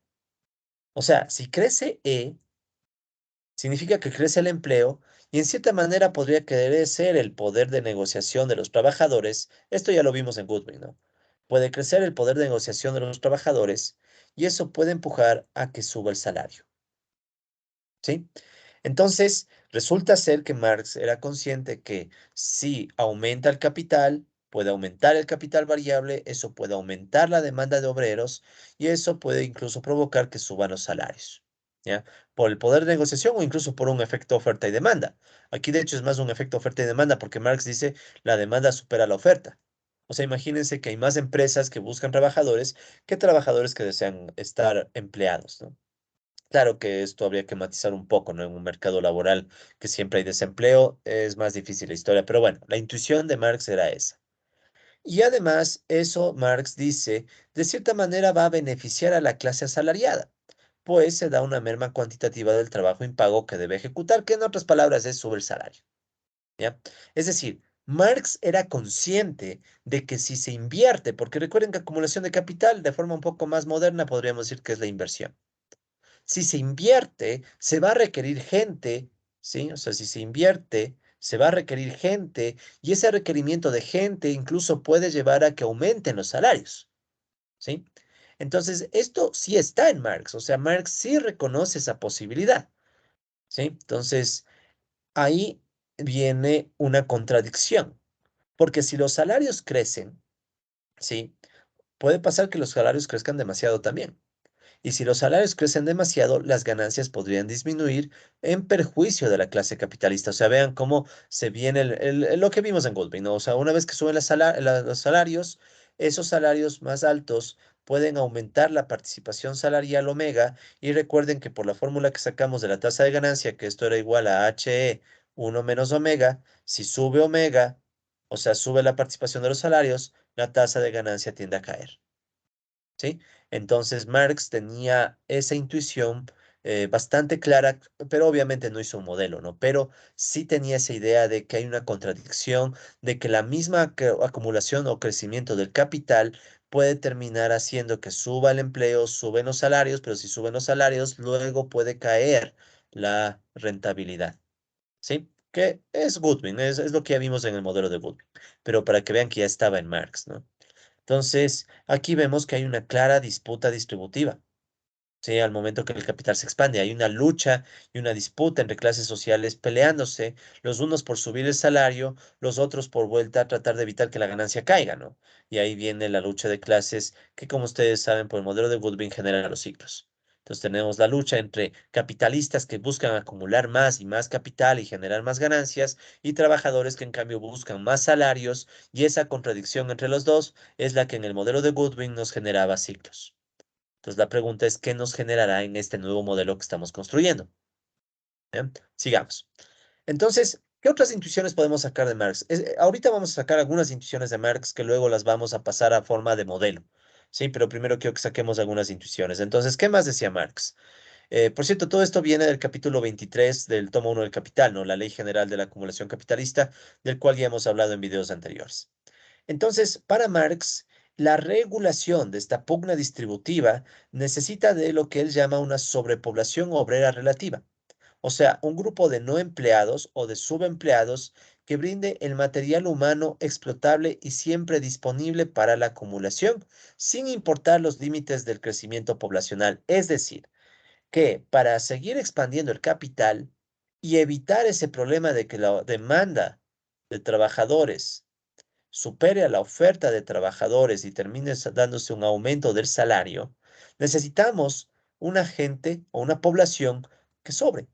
O sea, si crece E, significa que crece el empleo y en cierta manera podría crecer el poder de negociación de los trabajadores. Esto ya lo vimos en Goodwin, ¿no? Puede crecer el poder de negociación de los trabajadores y eso puede empujar a que suba el salario, ¿sí? Entonces, resulta ser que Marx era consciente que si aumenta el capital, puede aumentar el capital variable, eso puede aumentar la demanda de obreros y eso puede incluso provocar que suban los salarios, ¿ya? Por el poder de negociación o incluso por un efecto oferta y demanda. Aquí, de hecho, es más un efecto oferta y demanda porque Marx dice la demanda supera la oferta. O sea, imagínense que hay más empresas que buscan trabajadores que trabajadores que desean estar empleados, ¿no? Claro que esto habría que matizar un poco, ¿no? En un mercado laboral que siempre hay desempleo, es más difícil la historia, pero bueno, la intuición de Marx era esa. Y además, eso Marx dice, de cierta manera va a beneficiar a la clase asalariada, pues se da una merma cuantitativa del trabajo impago que debe ejecutar, que en otras palabras es sobre el salario, ¿ya? Es decir, Marx era consciente de que si se invierte, porque recuerden que acumulación de capital de forma un poco más moderna podríamos decir que es la inversión. Si se invierte, se va a requerir gente, ¿sí? O sea, si se invierte, se va a requerir gente y ese requerimiento de gente incluso puede llevar a que aumenten los salarios, ¿sí? Entonces, esto sí está en Marx, o sea, Marx sí reconoce esa posibilidad, ¿sí? Entonces, ahí viene una contradicción, porque si los salarios crecen, ¿sí? Puede pasar que los salarios crezcan demasiado también. Y si los salarios crecen demasiado, las ganancias podrían disminuir en perjuicio de la clase capitalista. O sea, vean cómo se viene lo que vimos en Goldman, ¿no? O sea, una vez que suben los salarios, esos salarios más altos pueden aumentar la participación salarial omega. Y recuerden que por la fórmula que sacamos de la tasa de ganancia, que esto era igual a HE 1 menos omega, si sube omega, o sea, sube la participación de los salarios, la tasa de ganancia tiende a caer. ¿Sí? Entonces Marx tenía esa intuición bastante clara, pero obviamente no hizo un modelo, ¿no? Pero sí tenía esa idea de que hay una contradicción, de que la misma acumulación o crecimiento del capital puede terminar haciendo que suba el empleo, suben los salarios, pero si suben los salarios, luego puede caer la rentabilidad, ¿sí? Que es Goodwin, es lo que ya vimos en el modelo de Goodwin, pero para que vean que ya estaba en Marx, ¿no? Entonces, aquí vemos que hay una clara disputa distributiva. Sí, al momento que el capital se expande, hay una lucha y una disputa entre clases sociales peleándose, los unos por subir el salario, los otros por vuelta a tratar de evitar que la ganancia caiga, ¿no? Y ahí viene la lucha de clases que, como ustedes saben, por el modelo de Goodwin genera los ciclos. Entonces tenemos la lucha entre capitalistas que buscan acumular más y más capital y generar más ganancias y trabajadores que en cambio buscan más salarios y esa contradicción entre los dos es la que en el modelo de Goodwin nos generaba ciclos. Entonces la pregunta es, ¿qué nos generará en este nuevo modelo que estamos construyendo? ¿Bien? Sigamos. Entonces, ¿qué otras intuiciones podemos sacar de Marx? Ahorita vamos a sacar algunas intuiciones de Marx que luego las vamos a pasar a forma de modelo. Sí, pero primero quiero que saquemos algunas intuiciones. Entonces, ¿qué más decía Marx? Por cierto, todo esto viene del capítulo 23 del tomo 1 del Capital, ¿no? La Ley General de la Acumulación Capitalista, del cual ya hemos hablado en videos anteriores. Entonces, para Marx, la regulación de esta pugna distributiva necesita de lo que él llama una sobrepoblación obrera relativa, o sea, un grupo de no empleados o de subempleados que brinde el material humano explotable y siempre disponible para la acumulación, sin importar los límites del crecimiento poblacional. Es decir, que para seguir expandiendo el capital y evitar ese problema de que la demanda de trabajadores supere a la oferta de trabajadores y termine dándose un aumento del salario, necesitamos una gente o una población que sobre.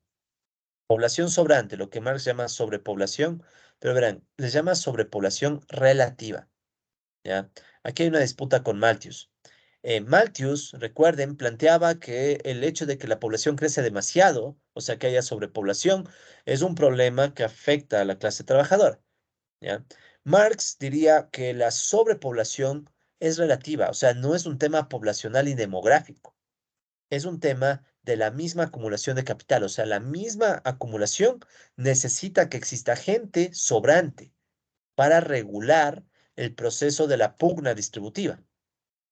Población sobrante, lo que Marx llama sobrepoblación, pero verán, les llama sobrepoblación relativa, ¿ya? Aquí hay una disputa con Malthus. Malthus, recuerden, planteaba que el hecho de que la población crece demasiado, o sea, que haya sobrepoblación, es un problema que afecta a la clase trabajadora. ¿Ya? Marx diría que la sobrepoblación es relativa, o sea, no es un tema poblacional y demográfico, es un tema de la misma acumulación de capital, o sea, la misma acumulación necesita que exista gente sobrante para regular el proceso de la pugna distributiva.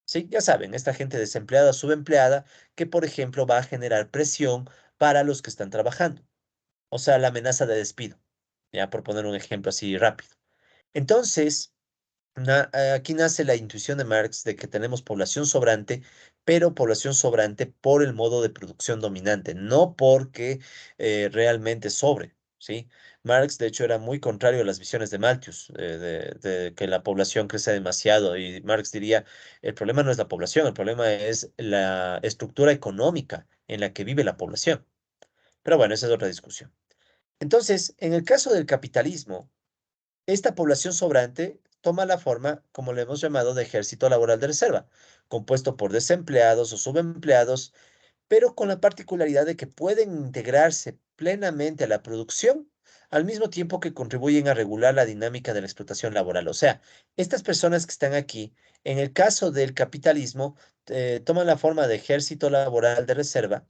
Sí, ya saben, esta gente desempleada, subempleada, que por ejemplo va a generar presión para los que están trabajando, o sea, la amenaza de despido, ya por poner un ejemplo así rápido. Entonces, aquí nace la intuición de Marx de que tenemos población sobrante, pero población sobrante por el modo de producción dominante, no porque realmente sobre, ¿sí? Marx, de hecho, era muy contrario a las visiones de Malthus, de que la población crece demasiado, y Marx diría, el problema no es la población, el problema es la estructura económica en la que vive la población. Pero bueno, esa es otra discusión. Entonces, en el caso del capitalismo, esta población sobrante toma la forma, como le hemos llamado, de ejército laboral de reserva, compuesto por desempleados o subempleados, pero con la particularidad de que pueden integrarse plenamente a la producción al mismo tiempo que contribuyen a regular la dinámica de la explotación laboral. O sea, estas personas que están aquí, en el caso del capitalismo, toman la forma de ejército laboral de reserva,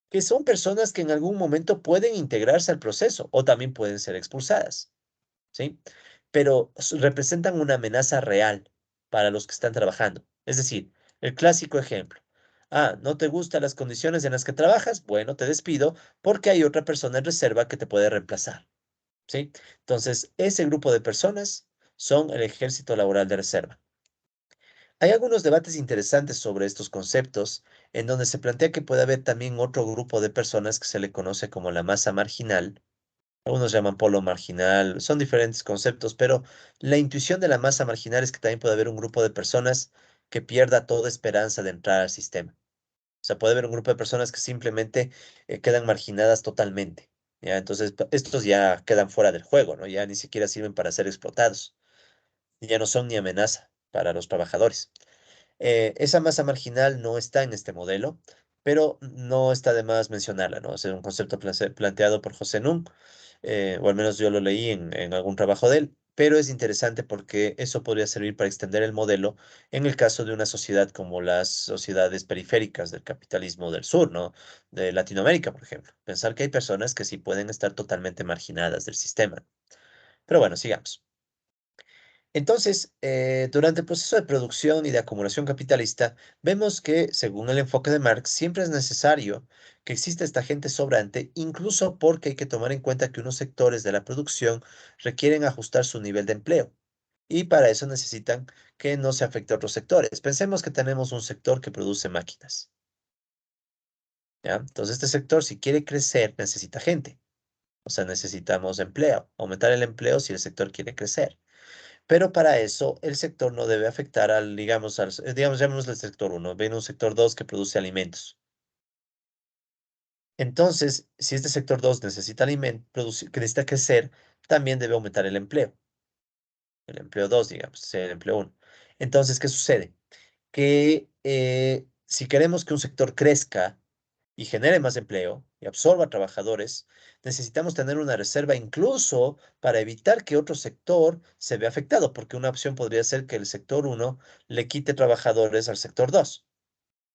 que son personas que en algún momento pueden integrarse al proceso o también pueden ser expulsadas. ¿Sí? Pero representan una amenaza real para los que están trabajando. Es decir, el clásico ejemplo. Ah, ¿no te gustan las condiciones en las que trabajas? Bueno, te despido porque hay otra persona en reserva que te puede reemplazar. ¿Sí? Entonces, ese grupo de personas son el ejército laboral de reserva. Hay algunos debates interesantes sobre estos conceptos, en donde se plantea que puede haber también otro grupo de personas que se le conoce como la masa marginal. Algunos llaman polo marginal, son diferentes conceptos, pero la intuición de la masa marginal es que también puede haber un grupo de personas que pierda toda esperanza de entrar al sistema. O sea, puede haber un grupo de personas que simplemente quedan marginadas totalmente. ¿Ya? Entonces, estos ya quedan fuera del juego, ¿no? Ya ni siquiera sirven para ser explotados. Y ya no son ni amenaza para los trabajadores. Esa masa marginal no está en este modelo, pero no está de más mencionarla, ¿no? Es un concepto planteado por José Nun, o al menos yo lo leí en algún trabajo de él, pero es interesante porque eso podría servir para extender el modelo en el caso de una sociedad como las sociedades periféricas del capitalismo del sur, ¿no? De Latinoamérica, por ejemplo. Pensar que hay personas que sí pueden estar totalmente marginadas del sistema. Pero bueno, sigamos. Entonces, durante el proceso de producción y de acumulación capitalista, vemos que, según el enfoque de Marx, siempre es necesario que exista esta gente sobrante, incluso porque hay que tomar en cuenta que unos sectores de la producción requieren ajustar su nivel de empleo y para eso necesitan que no se afecte a otros sectores. Pensemos que tenemos un sector que produce máquinas, ¿ya? Entonces, este sector, si quiere crecer, necesita gente, o sea, necesitamos empleo, aumentar el empleo si el sector quiere crecer. Pero para eso el sector no debe afectar al, digamos, llamémosle el sector uno. Viene un sector 2 que produce alimentos. Entonces, si este sector 2 necesita alimentos, que necesita crecer, también debe aumentar el empleo. El empleo 2, digamos, el empleo uno. Entonces, ¿qué sucede? Que si queremos que un sector crezca y genere más empleo y absorba trabajadores, necesitamos tener una reserva incluso para evitar que otro sector se vea afectado, porque una opción podría ser que el sector uno le quite trabajadores al sector 2,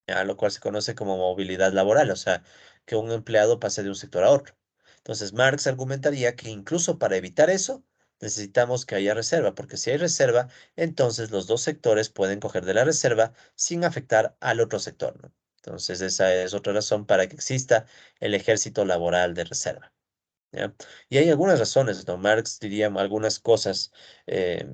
a lo cual se conoce como movilidad laboral, o sea, que un empleado pase de un sector a otro. Entonces, Marx argumentaría que incluso para evitar eso, necesitamos que haya reserva, porque si hay reserva, entonces los dos sectores pueden coger de la reserva sin afectar al otro sector, ¿no? Entonces, esa es otra razón para que exista el ejército laboral de reserva, ¿ya? Y hay algunas razones, ¿no? Marx diría algunas cosas. eh,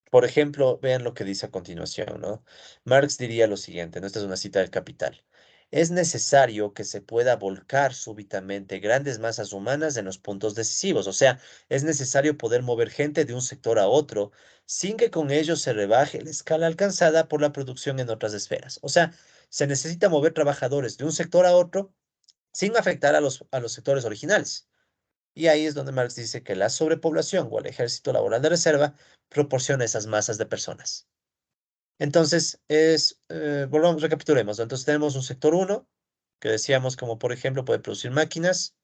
por ejemplo, vean lo que dice a continuación, ¿no? Marx diría lo siguiente, ¿no? Esta es una cita del Capital. Es necesario que se pueda volcar súbitamente grandes masas humanas en los puntos decisivos, o sea, es necesario poder mover gente de un sector a otro sin que con ello se rebaje la escala alcanzada por la producción en otras esferas. O sea, se necesita mover trabajadores de un sector a otro sin afectar a los sectores originales. Y ahí es donde Marx dice que la sobrepoblación o el ejército laboral de reserva proporciona esas masas de personas. Entonces, volvamos, recapitulemos, ¿no? Entonces tenemos un sector uno que decíamos como por ejemplo puede producir máquinas,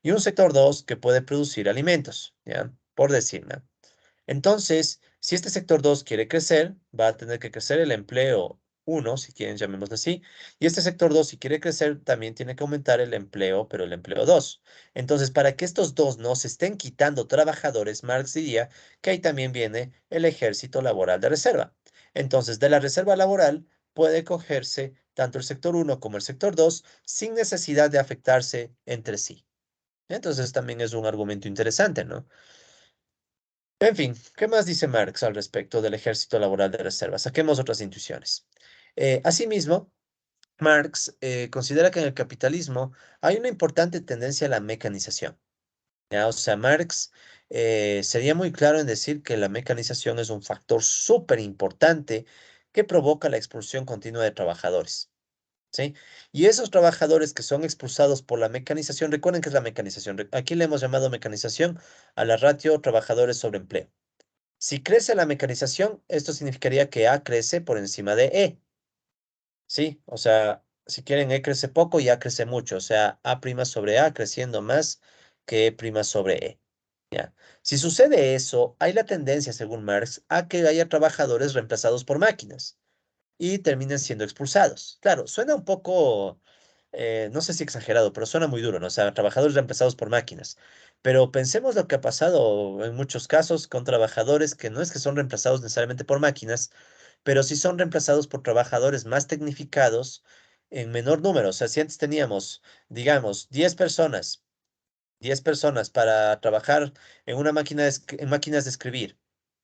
y un sector 2 que puede producir alimentos, ¿ya? Por decir, ¿no? Entonces, si este sector 2 quiere crecer, va a tener que crecer el empleo uno, si quieren, llamémoslo así. Y este sector 2, si quiere crecer, también tiene que aumentar el empleo, pero el empleo 2. Entonces, para que estos dos no se estén quitando trabajadores, Marx diría que ahí también viene el ejército laboral de reserva. Entonces, de la reserva laboral puede cogerse tanto el sector uno como el sector 2 sin necesidad de afectarse entre sí. Entonces, también es un argumento interesante, ¿no? En fin, ¿qué más dice Marx al respecto del ejército laboral de reserva? Saquemos otras intuiciones. Asimismo, Marx considera que en el capitalismo hay una importante tendencia a la mecanización, ¿ya? O sea, Marx sería muy claro en decir que la mecanización es un factor súper importante que provoca la expulsión continua de trabajadores. ¿Sí? Y esos trabajadores que son expulsados por la mecanización, recuerden que es la mecanización. Aquí le hemos llamado mecanización a la ratio trabajadores sobre empleo. Si crece la mecanización, esto significaría que A crece por encima de E, ¿sí? O sea, si quieren, E crece poco y A crece mucho, o sea, A' sobre A creciendo más que E' sobre E, ¿ya? Si sucede eso, hay la tendencia, según Marx, a que haya trabajadores reemplazados por máquinas y terminen siendo expulsados. Claro, suena un poco, no sé si exagerado, pero suena muy duro, ¿no? O sea, trabajadores reemplazados por máquinas. Pero pensemos lo que ha pasado en muchos casos con trabajadores que no es que son reemplazados necesariamente por máquinas, pero sí son reemplazados por trabajadores más tecnificados en menor número. O sea, si antes teníamos, digamos, 10 personas para trabajar en una máquina en máquinas de escribir.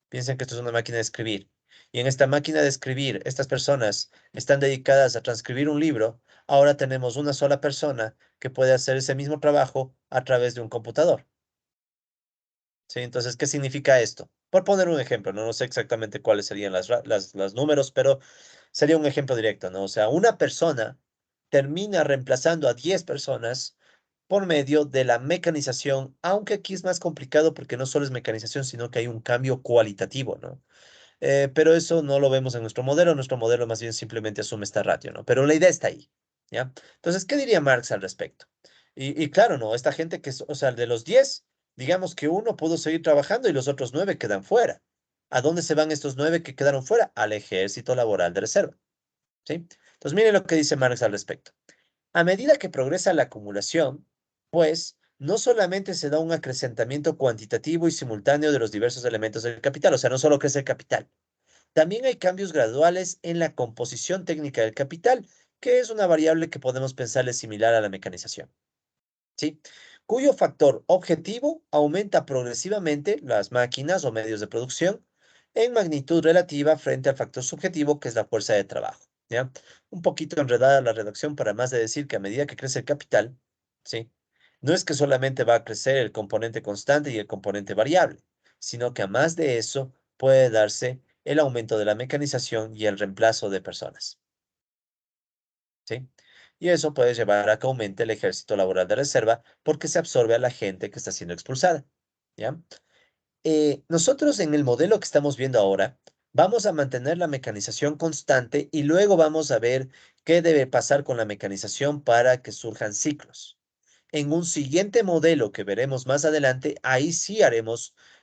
Piensen que esto es una máquina de escribir. Y en esta máquina de escribir, estas personas están dedicadas a transcribir un libro. Ahora tenemos una sola persona que puede hacer ese mismo trabajo a través de un computador. ¿Sí? Entonces, ¿qué significa esto? Por poner un ejemplo, no sé exactamente cuáles serían las números, pero sería un ejemplo directo, ¿no? O sea, una persona termina reemplazando a 10 personas por medio de la mecanización, aunque aquí es más complicado porque no solo es mecanización, sino que hay un cambio cualitativo, ¿no? Pero eso no lo vemos en nuestro modelo más bien simplemente asume esta ratio, ¿no? Pero la idea está ahí, ¿ya? Entonces, ¿qué diría Marx al respecto? Y claro, ¿no? Esta gente que, o sea, de los 10 digamos que uno pudo seguir trabajando y los otros 9 quedan fuera. ¿A dónde se van estos 9 que quedaron fuera? Al ejército laboral de reserva, ¿sí? Entonces, miren lo que dice Marx al respecto. A medida que progresa la acumulación, pues no solamente se da un acrecentamiento cuantitativo y simultáneo de los diversos elementos del capital, o sea, no solo crece el capital, también hay cambios graduales en la composición técnica del capital, que es una variable que podemos pensarle similar a la mecanización. ¿Sí? Cuyo factor objetivo aumenta progresivamente las máquinas o medios de producción en magnitud relativa frente al factor subjetivo, que es la fuerza de trabajo. ¿Ya? Un poquito enredada la redacción para más de decir que a medida que crece el capital, ¿sí? No es que solamente va a crecer el componente constante y el componente variable, sino que a más de eso puede darse el aumento de la mecanización y el reemplazo de personas. ¿Sí? Y eso puede llevar a que aumente el ejército laboral de reserva porque se absorbe a la gente que está siendo expulsada. ¿Ya? Nosotros en el modelo que estamos viendo ahora, vamos a mantener la mecanización constante y luego vamos a ver qué debe pasar con la mecanización para que surjan ciclos. En un siguiente modelo que veremos más adelante, ahí sí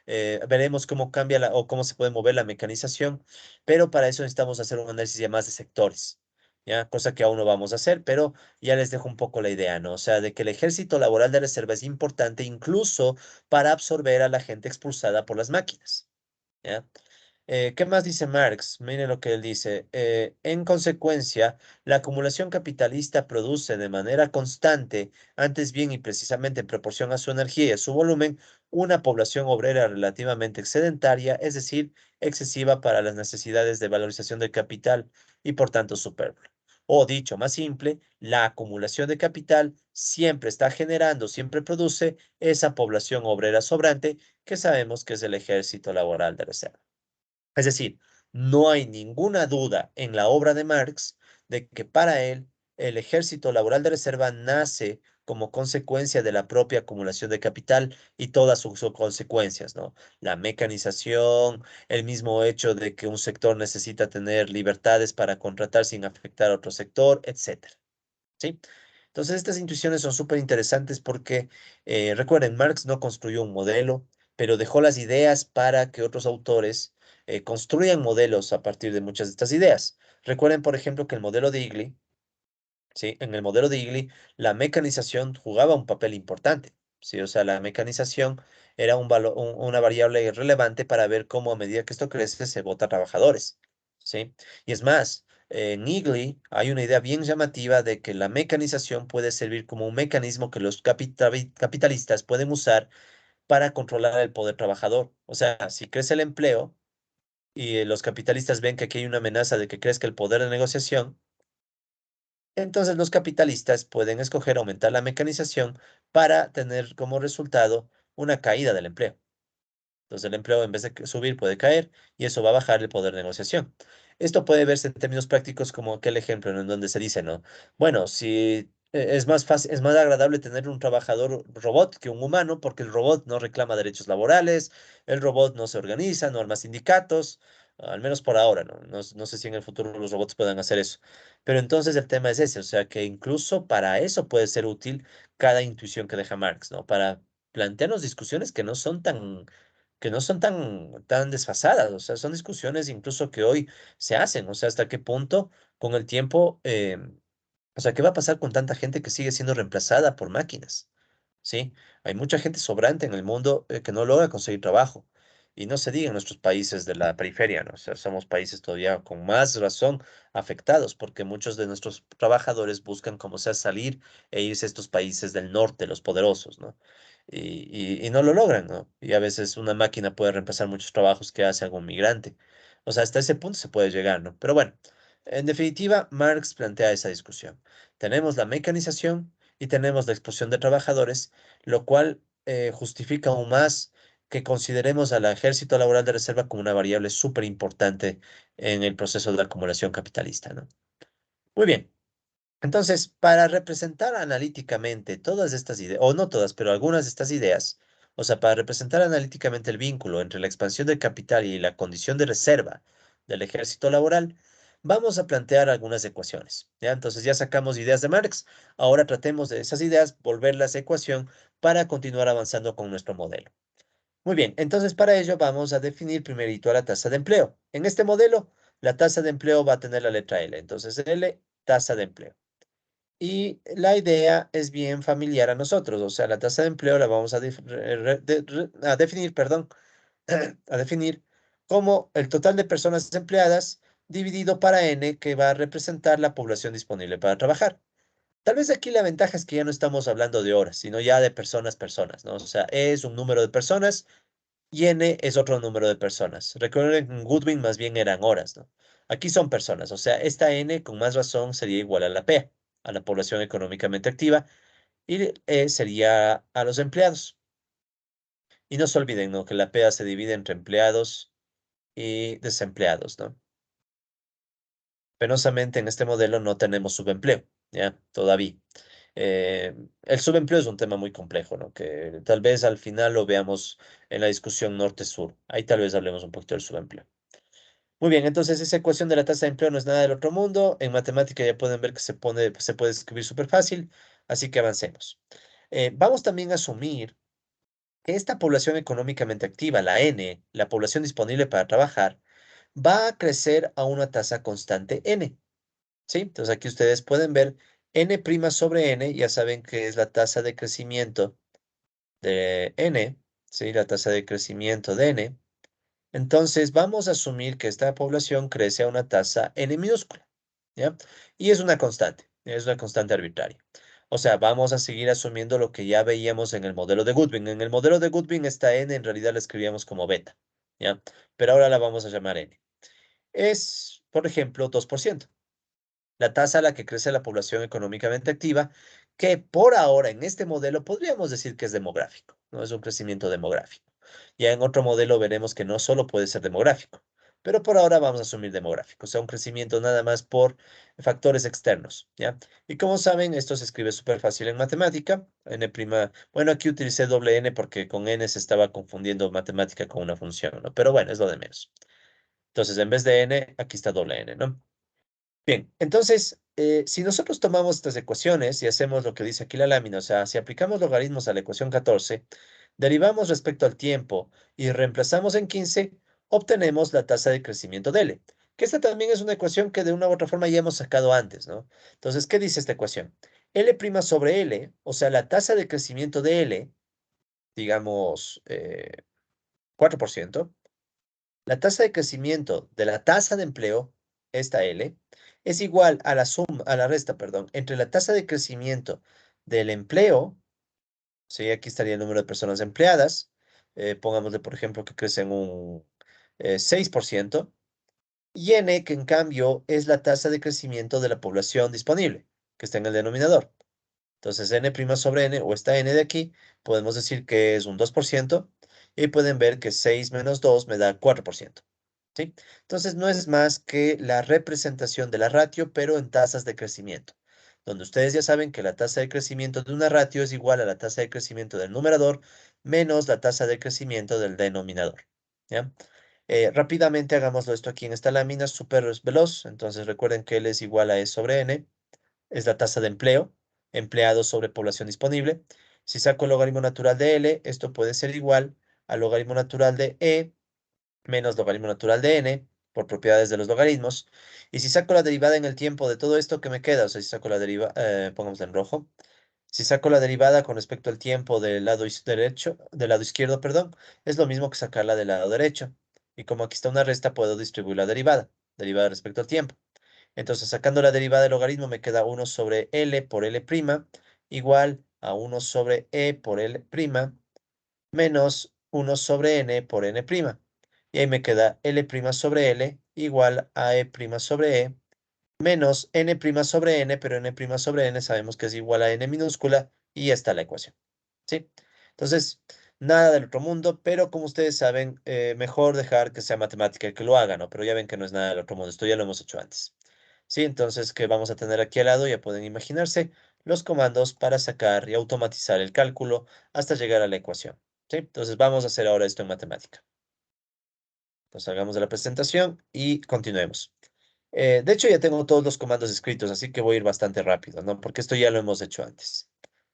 veremos cómo cambia o cómo se puede mover la mecanización, pero para eso necesitamos hacer un análisis ya más de sectores, ¿ya? Cosa que aún no vamos a hacer, pero ya les dejo un poco la idea, ¿no? O sea, de que el ejército laboral de reserva es importante incluso para absorber a la gente expulsada por las máquinas, ¿ya? ¿Qué más dice Marx? Miren lo que él dice. En consecuencia, la acumulación capitalista produce de manera constante, antes bien y precisamente en proporción a su energía y a su volumen, una población obrera relativamente excedentaria, es decir, excesiva para las necesidades de valorización del capital y por tanto superflua. O dicho más simple, la acumulación de capital siempre está generando, siempre produce esa población obrera sobrante que sabemos que es el ejército laboral de reserva. Es decir, no hay ninguna duda en la obra de Marx de que para él el ejército laboral de reserva nace como consecuencia de la propia acumulación de capital y todas sus consecuencias, ¿no? La mecanización, el mismo hecho de que un sector necesita tener libertades para contratar sin afectar a otro sector, etcétera. ¿Sí? Entonces, estas intuiciones son súper interesantes porque, recuerden, Marx no construyó un modelo, pero dejó las ideas para que otros autores construyan modelos a partir de muchas de estas ideas. Recuerden, por ejemplo, que el modelo de Igli, ¿sí? En el modelo de Igli, la mecanización jugaba un papel importante, ¿sí? O sea, la mecanización era una variable relevante para ver cómo a medida que esto crece se vota trabajadores, ¿sí? Y es más, en Igli hay una idea bien llamativa de que la mecanización puede servir como un mecanismo que los capitalistas pueden usar para controlar el poder trabajador. O sea, si crece el empleo y los capitalistas ven que aquí hay una amenaza de que crezca el poder de negociación, entonces los capitalistas pueden escoger aumentar la mecanización para tener como resultado una caída del empleo. Entonces el empleo en vez de subir puede caer y eso va a bajar el poder de negociación. Esto puede verse en términos prácticos como aquel ejemplo en donde se dice, ¿no? Bueno, si es más fácil, es más agradable tener un trabajador robot que un humano porque el robot no reclama derechos laborales, el robot no se organiza, no arma sindicatos, al menos por ahora, ¿no? No sé si en el futuro los robots puedan hacer eso. Pero entonces el tema es ese, o sea que incluso para eso puede ser útil cada intuición que deja Marx, ¿no? Para plantearnos discusiones que no son tan desfasadas, o sea, son discusiones incluso que hoy se hacen, o sea, hasta qué punto con el tiempo, o sea, ¿qué va a pasar con tanta gente que sigue siendo reemplazada por máquinas? ¿Sí? Hay mucha gente sobrante en el mundo que no logra conseguir trabajo. Y no se diga en nuestros países de la periferia, ¿no? O sea, somos países todavía con más razón afectados porque muchos de nuestros trabajadores buscan como sea salir e irse a estos países del norte, los poderosos, ¿no? Y no lo logran, ¿no? Y a veces una máquina puede reemplazar muchos trabajos que hace algún migrante. O sea, hasta ese punto se puede llegar, ¿no? Pero bueno, en definitiva, Marx plantea esa discusión. Tenemos la mecanización y tenemos la expulsión de trabajadores, lo cual justifica aún más que consideremos al ejército laboral de reserva como una variable súper importante en el proceso de acumulación capitalista, ¿no? Muy bien. Entonces, para representar analíticamente todas estas ideas, o no todas, pero algunas de estas ideas, o sea, para representar analíticamente el vínculo entre la expansión del capital y la condición de reserva del ejército laboral, vamos a plantear algunas ecuaciones. ¿Ya? Entonces ya sacamos ideas de Marx, ahora tratemos de esas ideas, volverlas a ecuación para continuar avanzando con nuestro modelo. Muy bien, entonces para ello vamos a definir primerito a la tasa de empleo. En este modelo, la tasa de empleo va a tener la letra L, entonces L, tasa de empleo. Y la idea es bien familiar a nosotros, o sea, la tasa de empleo la vamos a, a definir, perdón, a definir como el total de personas empleadas dividido para n, que va a representar la población disponible para trabajar. Tal vez aquí la ventaja es que ya no estamos hablando de horas, sino ya de personas, ¿no? O sea, E es un número de personas y n es otro número de personas. Recuerden que en Goodwin más bien eran horas, ¿no? Aquí son personas, o sea, esta n con más razón sería igual a la P, a la población económicamente activa, y E sería a los empleados. Y no se olviden, ¿no? Que la PA se divide entre empleados y desempleados, ¿no? Penosamente en este modelo no tenemos subempleo, ¿ya? Todavía. El subempleo es un tema muy complejo, ¿no? Que tal vez al final lo veamos en la discusión norte-sur. Ahí tal vez hablemos un poquito del subempleo. Muy bien, entonces esa ecuación de la tasa de empleo no es nada del otro mundo. En matemática ya pueden ver que se puede escribir súper fácil, así que avancemos. Vamos también a asumir que esta población económicamente activa, la N, la población disponible para trabajar, va a crecer a una tasa constante N. ¿Sí? Entonces aquí ustedes pueden ver N' sobre N, ya saben que es la tasa de crecimiento de N, ¿sí? La tasa de crecimiento de N. Entonces vamos a asumir que esta población crece a una tasa N minúscula, ¿ya? Y es una constante arbitraria. O sea, vamos a seguir asumiendo lo que ya veíamos en el modelo de Goodwin. En el modelo de Goodwin esta N en realidad la escribíamos como beta, ¿ya? Pero ahora la vamos a llamar N. Es, por ejemplo, 2%. La tasa a la que crece la población económicamente activa, que por ahora en este modelo podríamos decir que es demográfico, no es un crecimiento demográfico. Ya en otro modelo veremos que no solo puede ser demográfico, pero por ahora vamos a asumir demográfico, o sea, un crecimiento nada más por factores externos, ¿ya? Y como saben, esto se escribe súper fácil en matemática, bueno, aquí utilicé doble n porque con n se estaba confundiendo matemática con una función, ¿no? Pero bueno, es lo de menos. Entonces, en vez de n, aquí está doble n, ¿no? Bien, entonces, si nosotros tomamos estas ecuaciones y hacemos lo que dice aquí la lámina, o sea, si aplicamos logaritmos a la ecuación 14, derivamos respecto al tiempo y reemplazamos en 15, obtenemos la tasa de crecimiento de L, que esta también es una ecuación que de una u otra forma ya hemos sacado antes, ¿no? Entonces, ¿qué dice esta ecuación? L' sobre L, o sea, la tasa de crecimiento de L, digamos, 4%. La tasa de crecimiento de la tasa de empleo, esta L, es igual a a la resta, perdón, entre la tasa de crecimiento del empleo, ¿sí? Aquí estaría el número de personas empleadas, pongámosle, por ejemplo, que crecen un 6%, y N, que en cambio es la tasa de crecimiento de la población disponible, que está en el denominador. Entonces, N' sobre N, o esta N de aquí, podemos decir que es un 2%, y pueden ver que 6 menos 2 me da 4%. ¿Sí? Entonces, no es más que la representación de la ratio, pero en tasas de crecimiento, donde ustedes ya saben que la tasa de crecimiento de una ratio es igual a la tasa de crecimiento del numerador menos la tasa de crecimiento del denominador. ¿Ya? Rápidamente hagámoslo esto aquí en esta lámina, súper veloz. Entonces, recuerden que L es igual a E sobre N, es la tasa de empleo, empleados sobre población disponible. Si saco el logaritmo natural de L, esto puede ser igual al logaritmo natural de E menos logaritmo natural de n por propiedades de los logaritmos. Y si saco la derivada en el tiempo de todo esto, ¿qué me queda? O sea, si saco la derivada, pongámosla en rojo. Si saco la derivada con respecto al tiempo del lado derecho, del lado izquierdo, perdón, es lo mismo que sacarla del lado derecho. Y como aquí está una resta, puedo distribuir la derivada respecto al tiempo. Entonces, sacando la derivada del logaritmo, me queda 1 sobre L por L' igual a 1 sobre E por L' menos 1 sobre n por n'. Y ahí me queda L' sobre L igual a E' sobre E menos n' sobre n, pero n' sobre n sabemos que es igual a n minúscula y ya está la ecuación. ¿Sí? Entonces, nada del otro mundo, pero como ustedes saben, mejor dejar que sea matemática el que lo haga, ¿no? Pero ya ven que no es nada del otro mundo, esto ya lo hemos hecho antes. ¿Sí? Entonces, ¿qué vamos a tener aquí al lado? Ya pueden imaginarse los comandos para sacar y automatizar el cálculo hasta llegar a la ecuación. ¿Sí? Entonces, vamos a hacer ahora esto en matemática. Entonces, hagamos de la presentación y continuemos. De hecho, ya tengo todos los comandos escritos, así que voy a ir bastante rápido, ¿no? Porque esto ya lo hemos hecho antes.